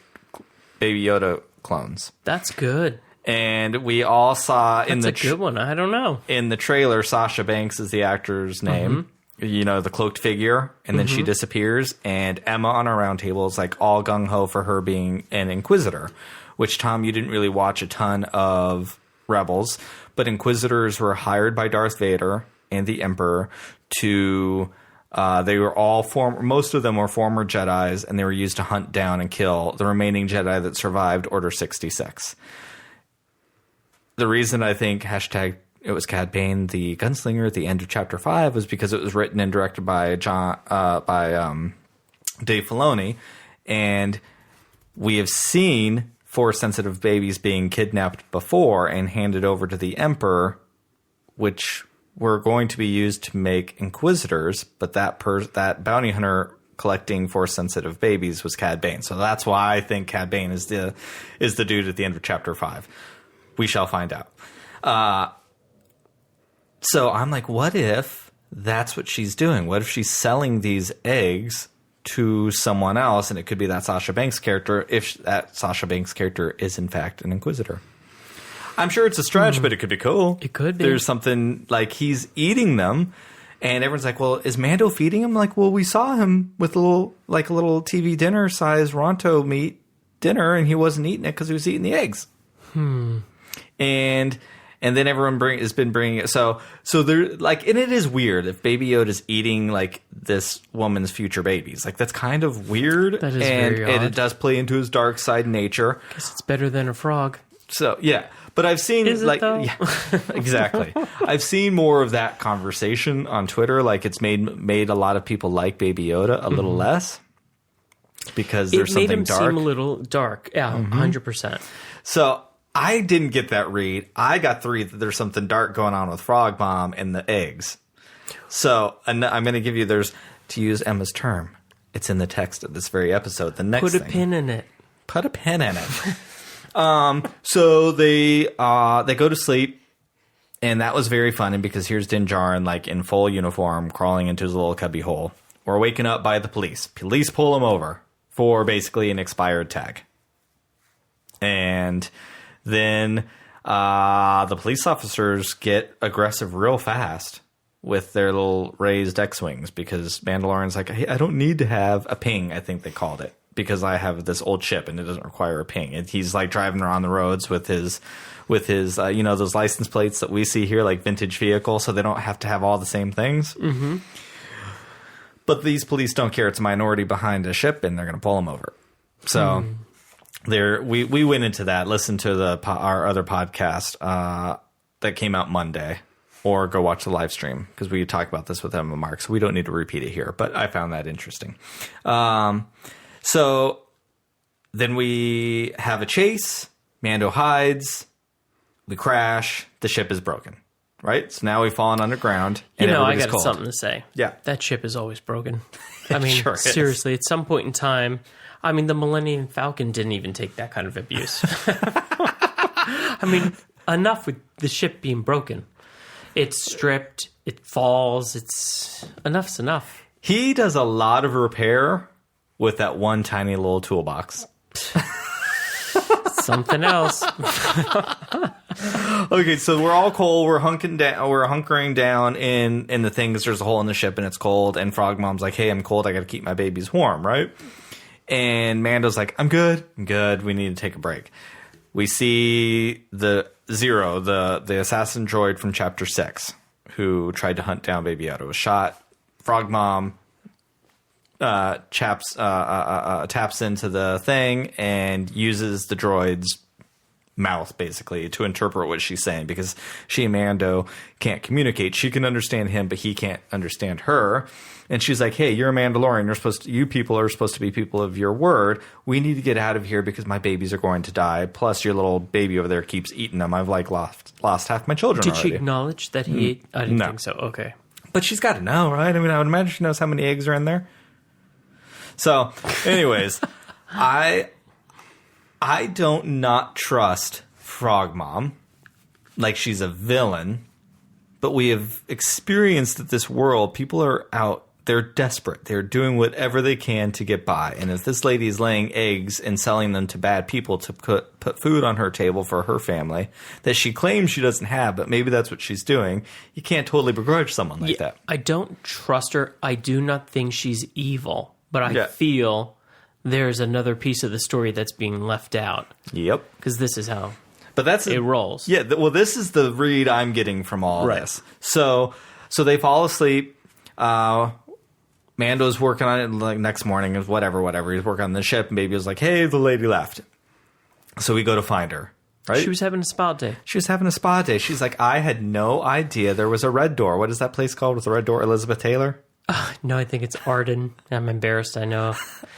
Baby Yoda clones. That's good. And we all saw That's a good one. I don't know. In the trailer, Sasha Banks is the actor's name. You know, the cloaked figure, and then she disappears, and Emma on our round table is like all gung-ho for her being an Inquisitor, which, Tom, you didn't really watch a ton of Rebels, but Inquisitors were hired by Darth Vader and the Emperor to... they were all most of them were former Jedis, and they were used to hunt down and kill the remaining Jedi that survived Order 66. The reason I think it was Cad Bane, the gunslinger, at the end of Chapter 5 was because it was written and directed by Dave Filoni, and we have seen Force-sensitive babies being kidnapped before and handed over to the Emperor, which were going to be used to make Inquisitors, but that bounty hunter collecting Force-sensitive babies was Cad Bane. So that's why I think Cad Bane is the dude at the end of Chapter 5. We shall find out. So I'm like, what if that's what she's doing? What if she's selling these eggs to someone else, and it could be that Sasha Banks character, if that Sasha Banks character is in fact an Inquisitor? I'm sure it's a stretch, but it could be cool. It could be. There's something like he's eating them, and everyone's like, well, is Mando feeding him? Like, well, we saw him with a little TV dinner size Ronto meat dinner, and he wasn't eating it because he was eating the eggs. And then everyone has been bringing it. So they're like, and it is weird if Baby Yoda's eating like this woman's future babies. Like, that's kind of weird. That is very odd. And it does play into his dark side nature. Guess it's better than a frog. So yeah, but I've seen Is it though? Yeah, exactly. I've seen more of that conversation on Twitter. Like, it's made a lot of people like Baby Yoda a little less because there's something dark. It made him seem a little dark. Yeah, 100%. So I didn't get that read. I got the read that there's something dark going on with Frog Mom and the eggs. So I'm going to give you, to use Emma's term, it's in the text of this very episode. The next Put a pin in it. Put a pin in it. So they go to sleep. And that was very funny because here's Din Djarin, like in full uniform, crawling into his little cubby hole. We're waken up by the police. Police pull him over for basically an expired tag. And then the police officers get aggressive real fast with their little raised X-Wings because Mandalorian's like, hey, I don't need to have a ping, I think they called it, because I have this old chip and it doesn't require a ping. And he's like driving around the roads with his those license plates that we see here, like vintage vehicle, so they don't have to have all the same things. Mm-hmm. But these police don't care. It's a minority behind a ship, and they're going to pull them over. So we went into that. Listen to our other podcast that came out Monday, or go watch the live stream because we talked about this with Emma and Mark, so we don't need to repeat it here. But I found that interesting. So then we have a chase. Mando hides. We crash. The ship is broken. Right? So now we've fallen underground. And I got something to say. Yeah. That ship is always broken. I mean, sure seriously, at some point in time, I mean, the Millennium Falcon didn't even take that kind of abuse. I mean, enough with the ship being broken. It's stripped. It falls. Enough's enough. He does a lot of repair with that one tiny little toolbox. Something else. Okay, so we're all cold. We're hunkering down in the thing because there's a hole in the ship and it's cold. And Frog Mom's like, "Hey, I'm cold. I got to keep my babies warm, right?" And Mando's like, "I'm good. We need to take a break." We see the Zero, the assassin droid from Chapter 6, who tried to hunt down Baby Yoda, was shot. Frog Mom taps into the thing and uses the droid's mouth basically to interpret what she's saying because she and Mando can't communicate. She can understand him, but he can't understand her. And she's like, "Hey, you're a Mandalorian. You people are supposed to be people of your word. We need to get out of here because my babies are going to die. Plus, your little baby over there keeps eating them. I've like lost half my children Did already." she acknowledge that he ate? I didn't think so. Okay. But she's got to know, right? I mean, I would imagine she knows how many eggs are in there. So, anyways, I don't not trust Frog Mom like she's a villain, but we have experienced that this world, people are out, they're desperate. They're doing whatever they can to get by. And if this lady is laying eggs and selling them to bad people to put food on her table for her family that she claims she doesn't have, but maybe that's what she's doing, you can't totally begrudge someone like that. I don't trust her. I do not think she's evil. But I feel there's another piece of the story that's being left out. Yep. Because this is how it rolls. Yeah, well, this is the read I'm getting from all this. So they fall asleep. Mando's working on it like next morning, whatever. He's working on the ship, and Baby was like, "Hey, the lady left." So we go to find her. Right? She was having a spa day. She's like, "I had no idea there was a red door." What is that place called with the red door? Elizabeth Taylor? No, I think it's Arden. I'm embarrassed, I know.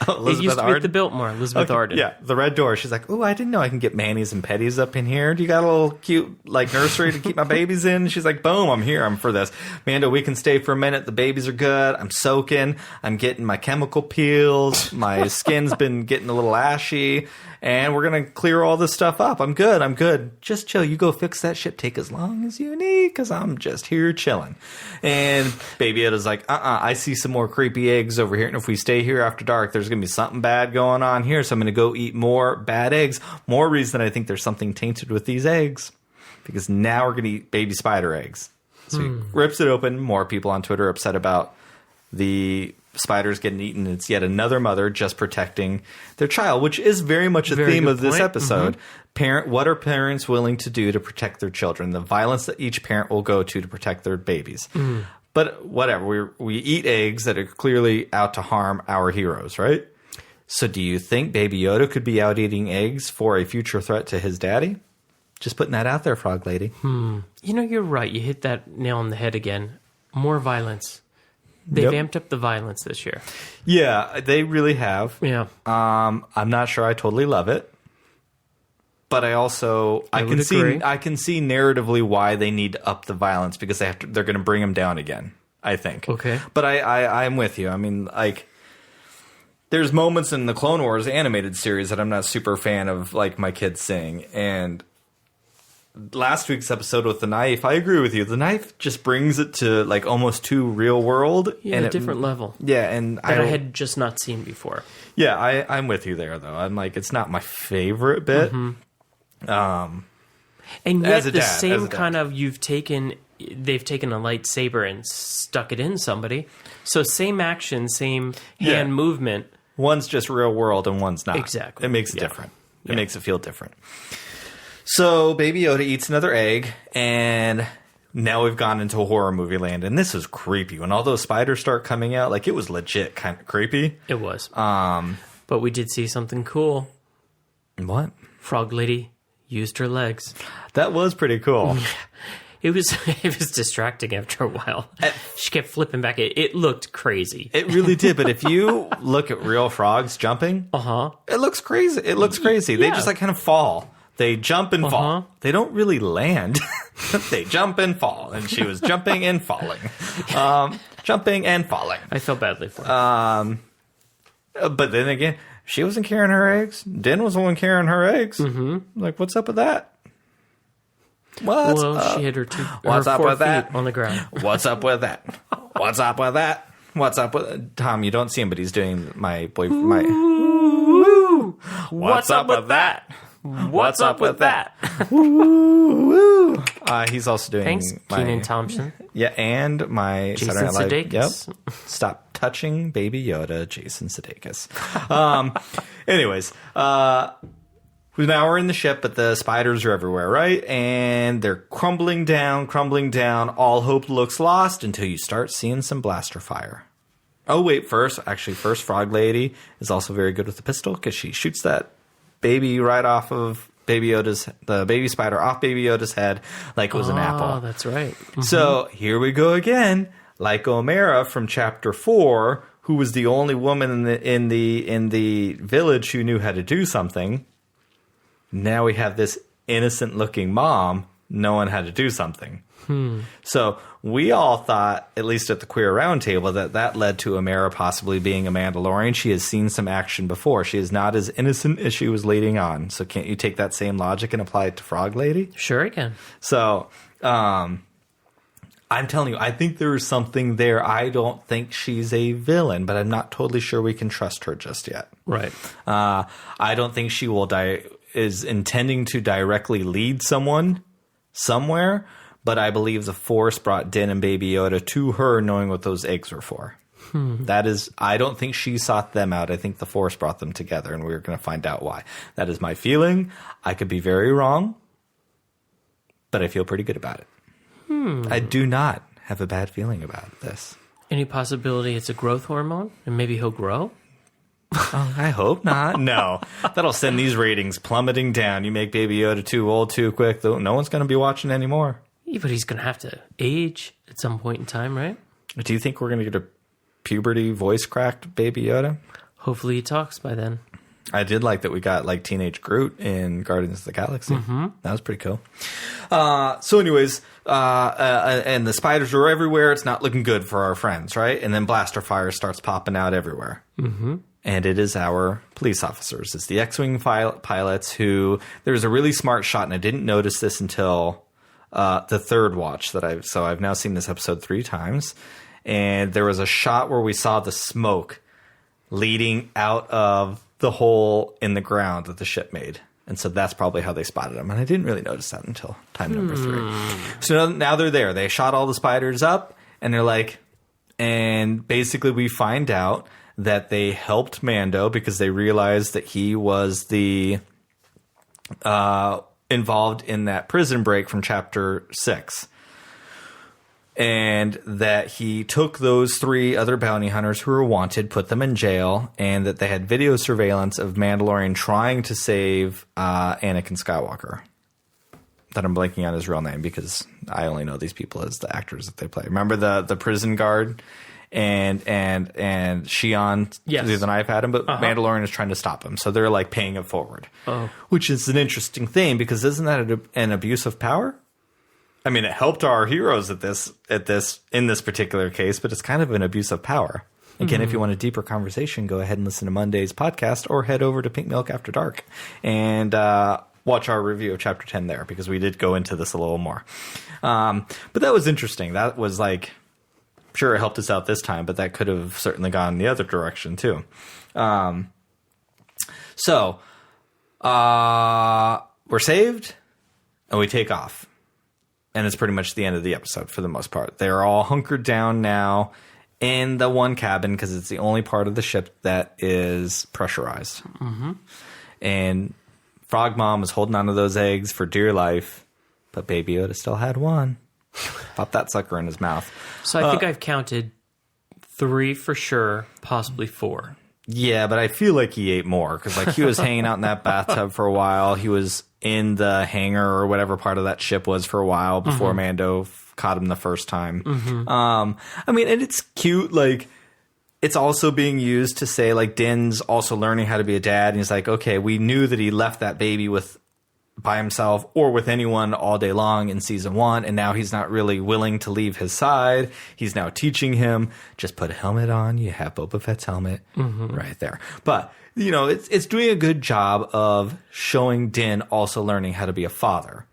It used to be at the Biltmore, Elizabeth Arden. Yeah, the red door. She's like, "Ooh, I didn't know I can get manis and petties up in here. Do you got a little cute like nursery to keep my babies in?" She's like, "Boom, I'm here. I'm for this. Mando, we can stay for a minute. The babies are good. I'm soaking. I'm getting my chemical peels. My skin's been getting a little ashy. And we're going to clear all this stuff up. I'm good. Just chill. You go fix that ship. Take as long as you need because I'm just here chilling." And Baby Yoda's like, I see some more creepy eggs over here. And if we stay here after dark, there's going to be something bad going on here. So I'm going to go eat more bad eggs. More reason I think there's something tainted with these eggs. Because now we're going to eat baby spider eggs. So he rips it open. More people on Twitter are upset about the spiders getting eaten. It's yet another mother just protecting their child, which is very much a theme of this episode. What are parents willing to do to protect their children? The violence that each parent will go to protect their babies. But whatever, we eat eggs that are clearly out to harm our heroes, right? So do you think Baby Yoda could be out eating eggs for a future threat to his daddy? Just putting that out there, Frog Lady. You know, you're right. You hit that nail on the head again. More violence. They've amped up the violence this year. Yeah, they really have. Yeah. I'm not sure I totally love it. but I also I can see narratively why they need to up the violence because they're going to bring him down again. I think. Okay. But I'm with you. I mean, like, there's moments in the Clone Wars animated series that I'm not super fan of, like, my kids seeing. And last week's episode with the knife, I agree with you. The knife just brings it to, like, almost too real world. Yeah, and a different level. Yeah, and that I had just not seen before. Yeah, I'm with you there, though. I'm like, it's not my favorite bit. Mm-hmm. And yet the same kind of they've taken a lightsaber and stuck it in somebody. So same action, same hand movement. One's just real world and one's not. Exactly. It makes it different. It makes it feel different. So Baby Yoda eats another egg, and now we've gone into horror movie land. And this was creepy. When all those spiders start coming out, like, it was legit kind of creepy. It was. But we did see something cool. What? Frog Lady used her legs. That was pretty cool. It was distracting after a while. She kept flipping back. It looked crazy. It really did. But if you look at real frogs jumping, it looks crazy. It looks crazy. Yeah. They just like kind of fall. They jump and fall. They don't really land. They jump and fall. And she was jumping and falling. Jumping and falling. I felt badly for her. But then again, she wasn't carrying her eggs. Din was the one carrying her eggs. Mm-hmm. Like, what's up with that? She had her What's up with that on the ground? What's up with that? What's up with that? What's up with Tom? You don't see him, but he's doing my boyfriend. What's up with that? What's up with that? He's also doing. Thanks, Kenan Thompson. Yeah, and my Jason Sudeikis. Yep. Stop touching Baby Yoda, Jason Sudeikis. Anyways, now we're in the ship, but the spiders are everywhere, right? And they're crumbling down. All hope looks lost until you start seeing some blaster fire. Oh, wait, first Frog Lady is also very good with the pistol because she shoots that baby right off of the baby spider off Baby Yoda's head like it was an apple. Oh, that's right. Mm-hmm. So here we go again, like Omera from Chapter 4, who was the only woman in the village who knew how to do something. Now we have this innocent-looking mom knowing how to do something. So we all thought, at least at the Queer Roundtable, that led to Omera possibly being a Mandalorian. She has seen some action before. She is not as innocent as she was leading on. So can't you take that same logic and apply it to Frog Lady? Sure I can. So I'm telling you, I think there is something there. I don't think she's a villain, but I'm not totally sure we can trust her just yet. Right. I don't think she is intending to directly lead someone somewhere, but I believe the Force brought Din and Baby Yoda to her knowing what those eggs were for. That is, I don't think she sought them out. I think the Force brought them together, and we're going to find out why. That is my feeling. I could be very wrong, but I feel pretty good about it. I do not have a bad feeling about this. Any possibility it's a growth hormone, and maybe he'll grow? I hope not. No. That'll send these ratings plummeting down. You make Baby Yoda too old too quick, though, no one's going to be watching anymore. Yeah, but he's going to have to age at some point in time, right? Do you think we're going to get a puberty voice cracked Baby Yoda? Hopefully he talks by then. I did like that we got like Teenage Groot in Guardians of the Galaxy. Mm-hmm. That was pretty cool. So anyways, and the spiders are everywhere. It's not looking good for our friends, right? And then blaster fire starts popping out everywhere. Mm-hmm. And it is our police officers. It's the X-Wing pilots who... There's a really smart shot, and I didn't notice this until the third watch that I've now seen this episode 3 times. And there was a shot where we saw the smoke leading out of the hole in the ground that the ship made. And so that's probably how they spotted him. And I didn't really notice that until time number 3. So now they're there. They shot all the spiders up, and they're like... And basically we find out that they helped Mando because they realized that he was the involved in that prison break from Chapter 6. And that he took those 3 other bounty hunters who were wanted, put them in jail, and that they had video surveillance of Mandalorian trying to save Anakin Skywalker. That I'm blanking on his real name because I only know these people as the actors that they play. Remember the prison guard and Shion through the knife at him, but Mandalorian is trying to stop him. So they're like paying it forward, which is an interesting thing because isn't that an abuse of power? I mean, it helped our heroes in this particular case, but it's kind of an abuse of power. Again, if you want a deeper conversation, go ahead and listen to Monday's podcast or head over to Pink Milk After Dark and watch our review of Chapter 10 there because we did go into this a little more. But that was interesting. That was like, sure, it helped us out this time, but that could have certainly gone the other direction too. So we're saved and we take off. And it's pretty much the end of the episode for the most part. They're all hunkered down now in the one cabin because it's the only part of the ship that is pressurized. And Frog Mom was holding on to those eggs for dear life, but Baby Yoda still had one. Pop that sucker in his mouth. So I think I've counted 3 for sure, possibly 4. Yeah, but I feel like he ate more because like he was hanging out in that bathtub for a while. He was in the hangar or whatever part of that ship was for a while before Mando caught him the first time. I mean, and it's cute. Like, it's also being used to say, like, Din's also learning how to be a dad. And he's like, okay, we knew that he left that baby by himself or with anyone all day long in season 1. And now he's not really willing to leave his side. He's now teaching him, just put a helmet on. You have Boba Fett's helmet right there. But, you know, it's doing a good job of showing Din also learning how to be a father.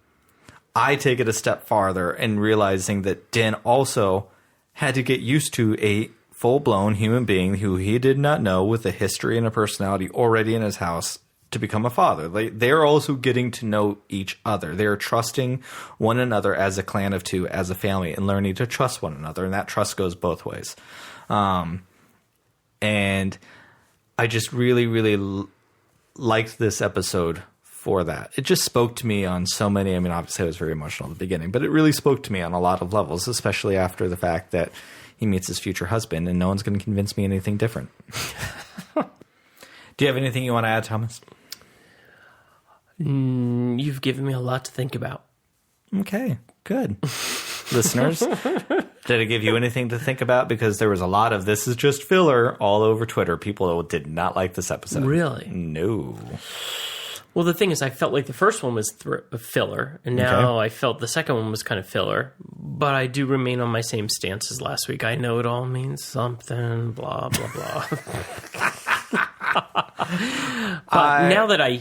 I take it a step farther and realizing that Din also had to get used to a full-blown human being who he did not know with a history and a personality already in his house to become a father. They're also getting to know each other. They're trusting one another as a clan of 2, as a family, and learning to trust one another. And that trust goes both ways. And I just really, really liked this episode for that. It just spoke to me on so many. I mean, obviously I was very emotional at the beginning, but it really spoke to me on a lot of levels, especially after the fact that he meets his future husband and no one's going to convince me anything different. Do you have anything you want to add, Thomas? You've given me a lot to think about. Okay, good. Listeners, did it give you anything to think about? Because there was a lot of this is just filler all over Twitter. People did not like this episode. Really? No. Well, the thing is, I felt like the first one was filler, and now I felt the second one was kind of filler. But I do remain on my same stance as last week. I know it all means something, blah, blah, blah. But now that I,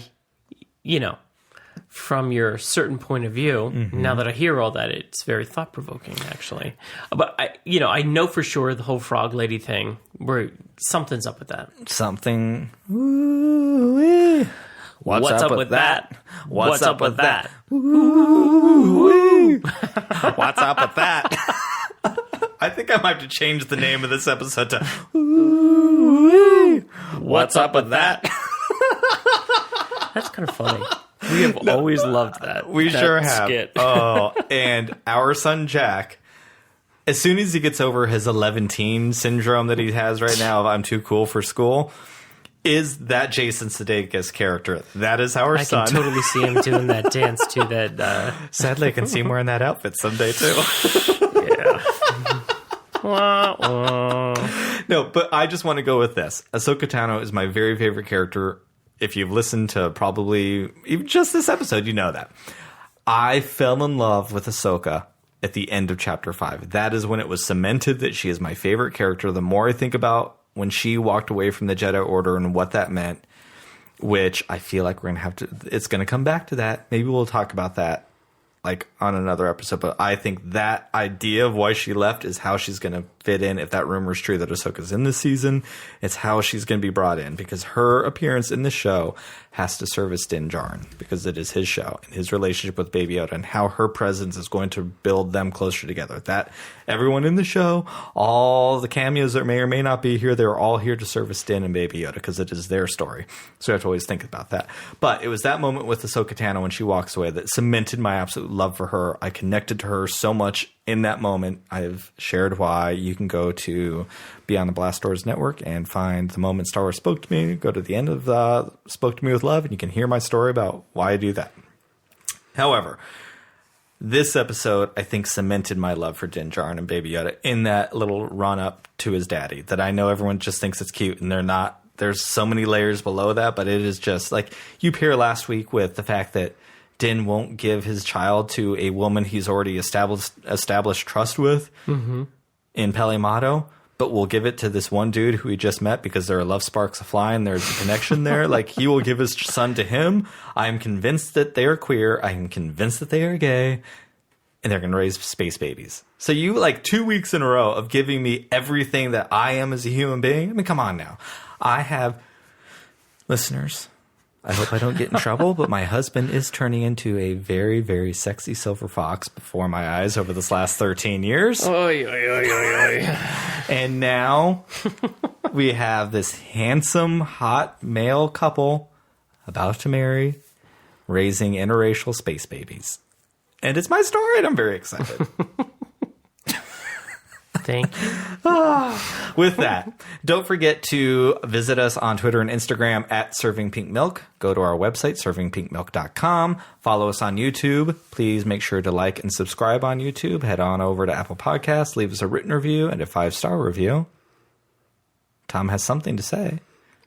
from your certain point of view, now that I hear all that, it's very thought-provoking, actually. But, I know for sure the whole frog lady thing, where something's up with that. Something... Ooh-wee. What's up with that? What's up with that? Ooh-wee. What's up with that? I think I might have to change the name of this episode to Ooh-wee. What's up with that? That's kind of funny. We have always loved that. We that sure have. Skit. Oh, and our son Jack, as soon as he gets over his 11-teen syndrome that he has right now of I'm too cool for school, is that Jason Sudeikis character. That is our son. I can totally see him doing that dance to that. Sadly, I can see him wearing that outfit someday too. Yeah. Wah, wah. No, but I just want to go with this. Ahsoka Tano is my very favorite character. If you've listened to probably even just this episode, you know that. I fell in love with Ahsoka at the end of Chapter 5. That is when it was cemented that she is my favorite character. The more I think about when she walked away from the Jedi Order and what that meant, which I feel like we're going to have to... It's going to come back to that. Maybe we'll talk about that like on another episode. But I think that idea of why she left is how she's going to fit in. If that rumor is true that Ahsoka's in this season, it's how she's going to be brought in. Because her appearance in the show has to service Din Djarin. Because it is his show and his relationship with Baby Yoda and how her presence is going to build them closer together. That everyone in the show, all the cameos that may or may not be here, they're all here to service Din and Baby Yoda because it is their story. So I have to always think about that. But it was that moment with Ahsoka Tano when she walks away that cemented my absolute love for her. I connected to her so much in that moment. I've shared why. You can go to Beyond the Blast Doors Network and find the moment Star Wars spoke to me. Go to the end of Spoke to Me with Love, and you can hear my story about why I do that. However, this episode, I think, cemented my love for Din Djarin and Baby Yoda in that little run-up to his daddy that I know everyone just thinks it's cute, and they're not. There's so many layers below that, but it is just like you pair last week with the fact that Din won't give his child to a woman he's already established trust with in Peli Motto, but will give it to this one dude who he just met because there are love sparks afly and there's a connection there. Like, he will give his son to him. I am convinced that they are queer. I am convinced that they are gay. And they're going to raise space babies. So you, like, 2 weeks in a row of giving me everything that I am as a human being. I mean, come on now. I have listeners. I hope I don't get in trouble, but my husband is turning into a very, very sexy silver fox before my eyes over this last 13 years. Oy, oy, oy, oy, oy. And now we have this handsome, hot male couple about to marry, raising interracial space babies. And it's my story, and I'm very excited. Thank you. With that, don't forget to visit us on Twitter and Instagram at servingpinkmilk. Go to our website, servingpinkmilk.com. Follow us on YouTube. Please make sure to like and subscribe on YouTube. Head on over to Apple Podcasts. Leave us a written review and a 5-star review. Tom has something to say.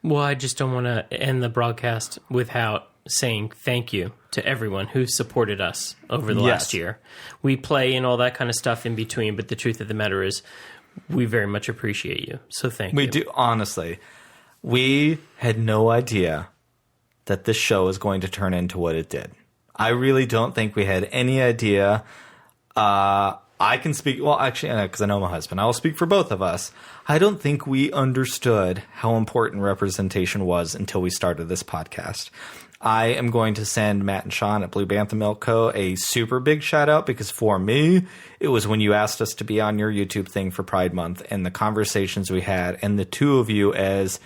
Well, I just don't want to end the broadcast without saying thank you to everyone who supported us over the last year. We play and all that kind of stuff in between, but the truth of the matter is we very much appreciate you. So thank you. We do, honestly. We had no idea that this show is going to turn into what it did. I really don't think we had any idea. I can speak, well, actually, because I know my husband, I will speak for both of us. I don't think we understood how important representation was until we started this podcast. I am going to send Matt and Sean at Blue Bantha Milk Co. a super big shout out, because for me, it was when you asked us to be on your YouTube thing for Pride Month and the conversations we had, and the two of you as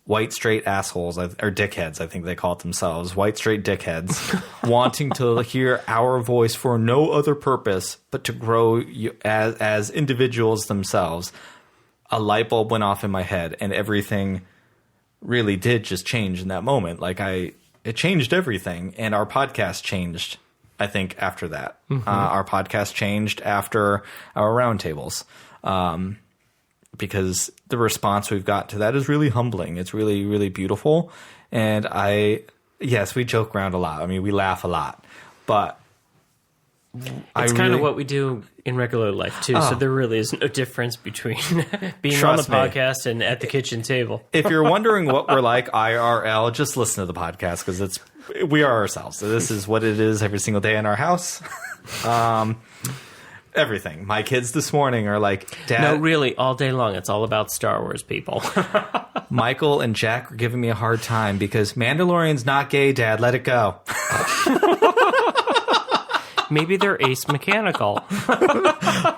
white straight assholes, or dickheads, I think they call it themselves, white straight dickheads, wanting to hear our voice for no other purpose but to grow you as individuals themselves. A light bulb went off in my head, and everything really did just change in that moment. Like, it changed everything, and our podcast changed, I think, after that. Our podcast changed after our roundtables, because the response we've got to that is really humbling. It's really, really beautiful. And yes, we joke around a lot. I mean, we laugh a lot, but it's kind of what we do in regular life too. So there really is no difference between being on the podcast and at the kitchen table. If you're wondering what we're like IRL, just listen to the podcast, because we are ourselves. So this is what it is every single day in our house. Everything. My kids this morning are like, Dad. No, really, all day long. It's all about Star Wars, people. Michael and Jack are giving me a hard time because Mandalorian's not gay, Dad. Let it go. Maybe they're ace mechanical.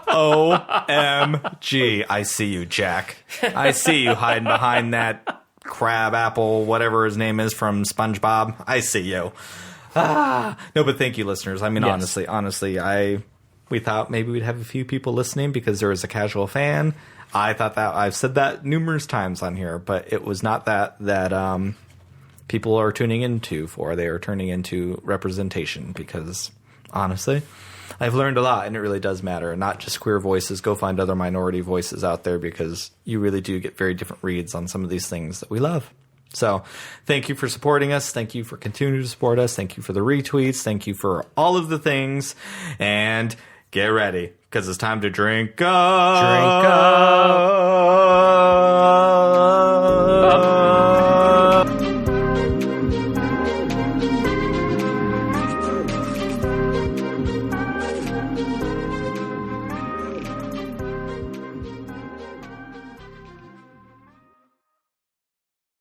OMG. I see you, Jack. I see you hiding behind that crab apple, whatever his name is, from SpongeBob. I see you. No, but thank you, listeners. I mean, Yes. honestly, we thought maybe we'd have a few people listening because there was a casual fan. I thought that I've said that numerous times on here, but it was not that people are tuning into for. They are turning into representation, because honestly, I've learned a lot, and it really does matter. Not just queer voices. Go find other minority voices out there, because you really do get very different reads on some of these things that we love. So thank you for supporting us. Thank you for continuing to support us. Thank you for the retweets. Thank you for all of the things. And get ready, because it's time to drink up. Drink up.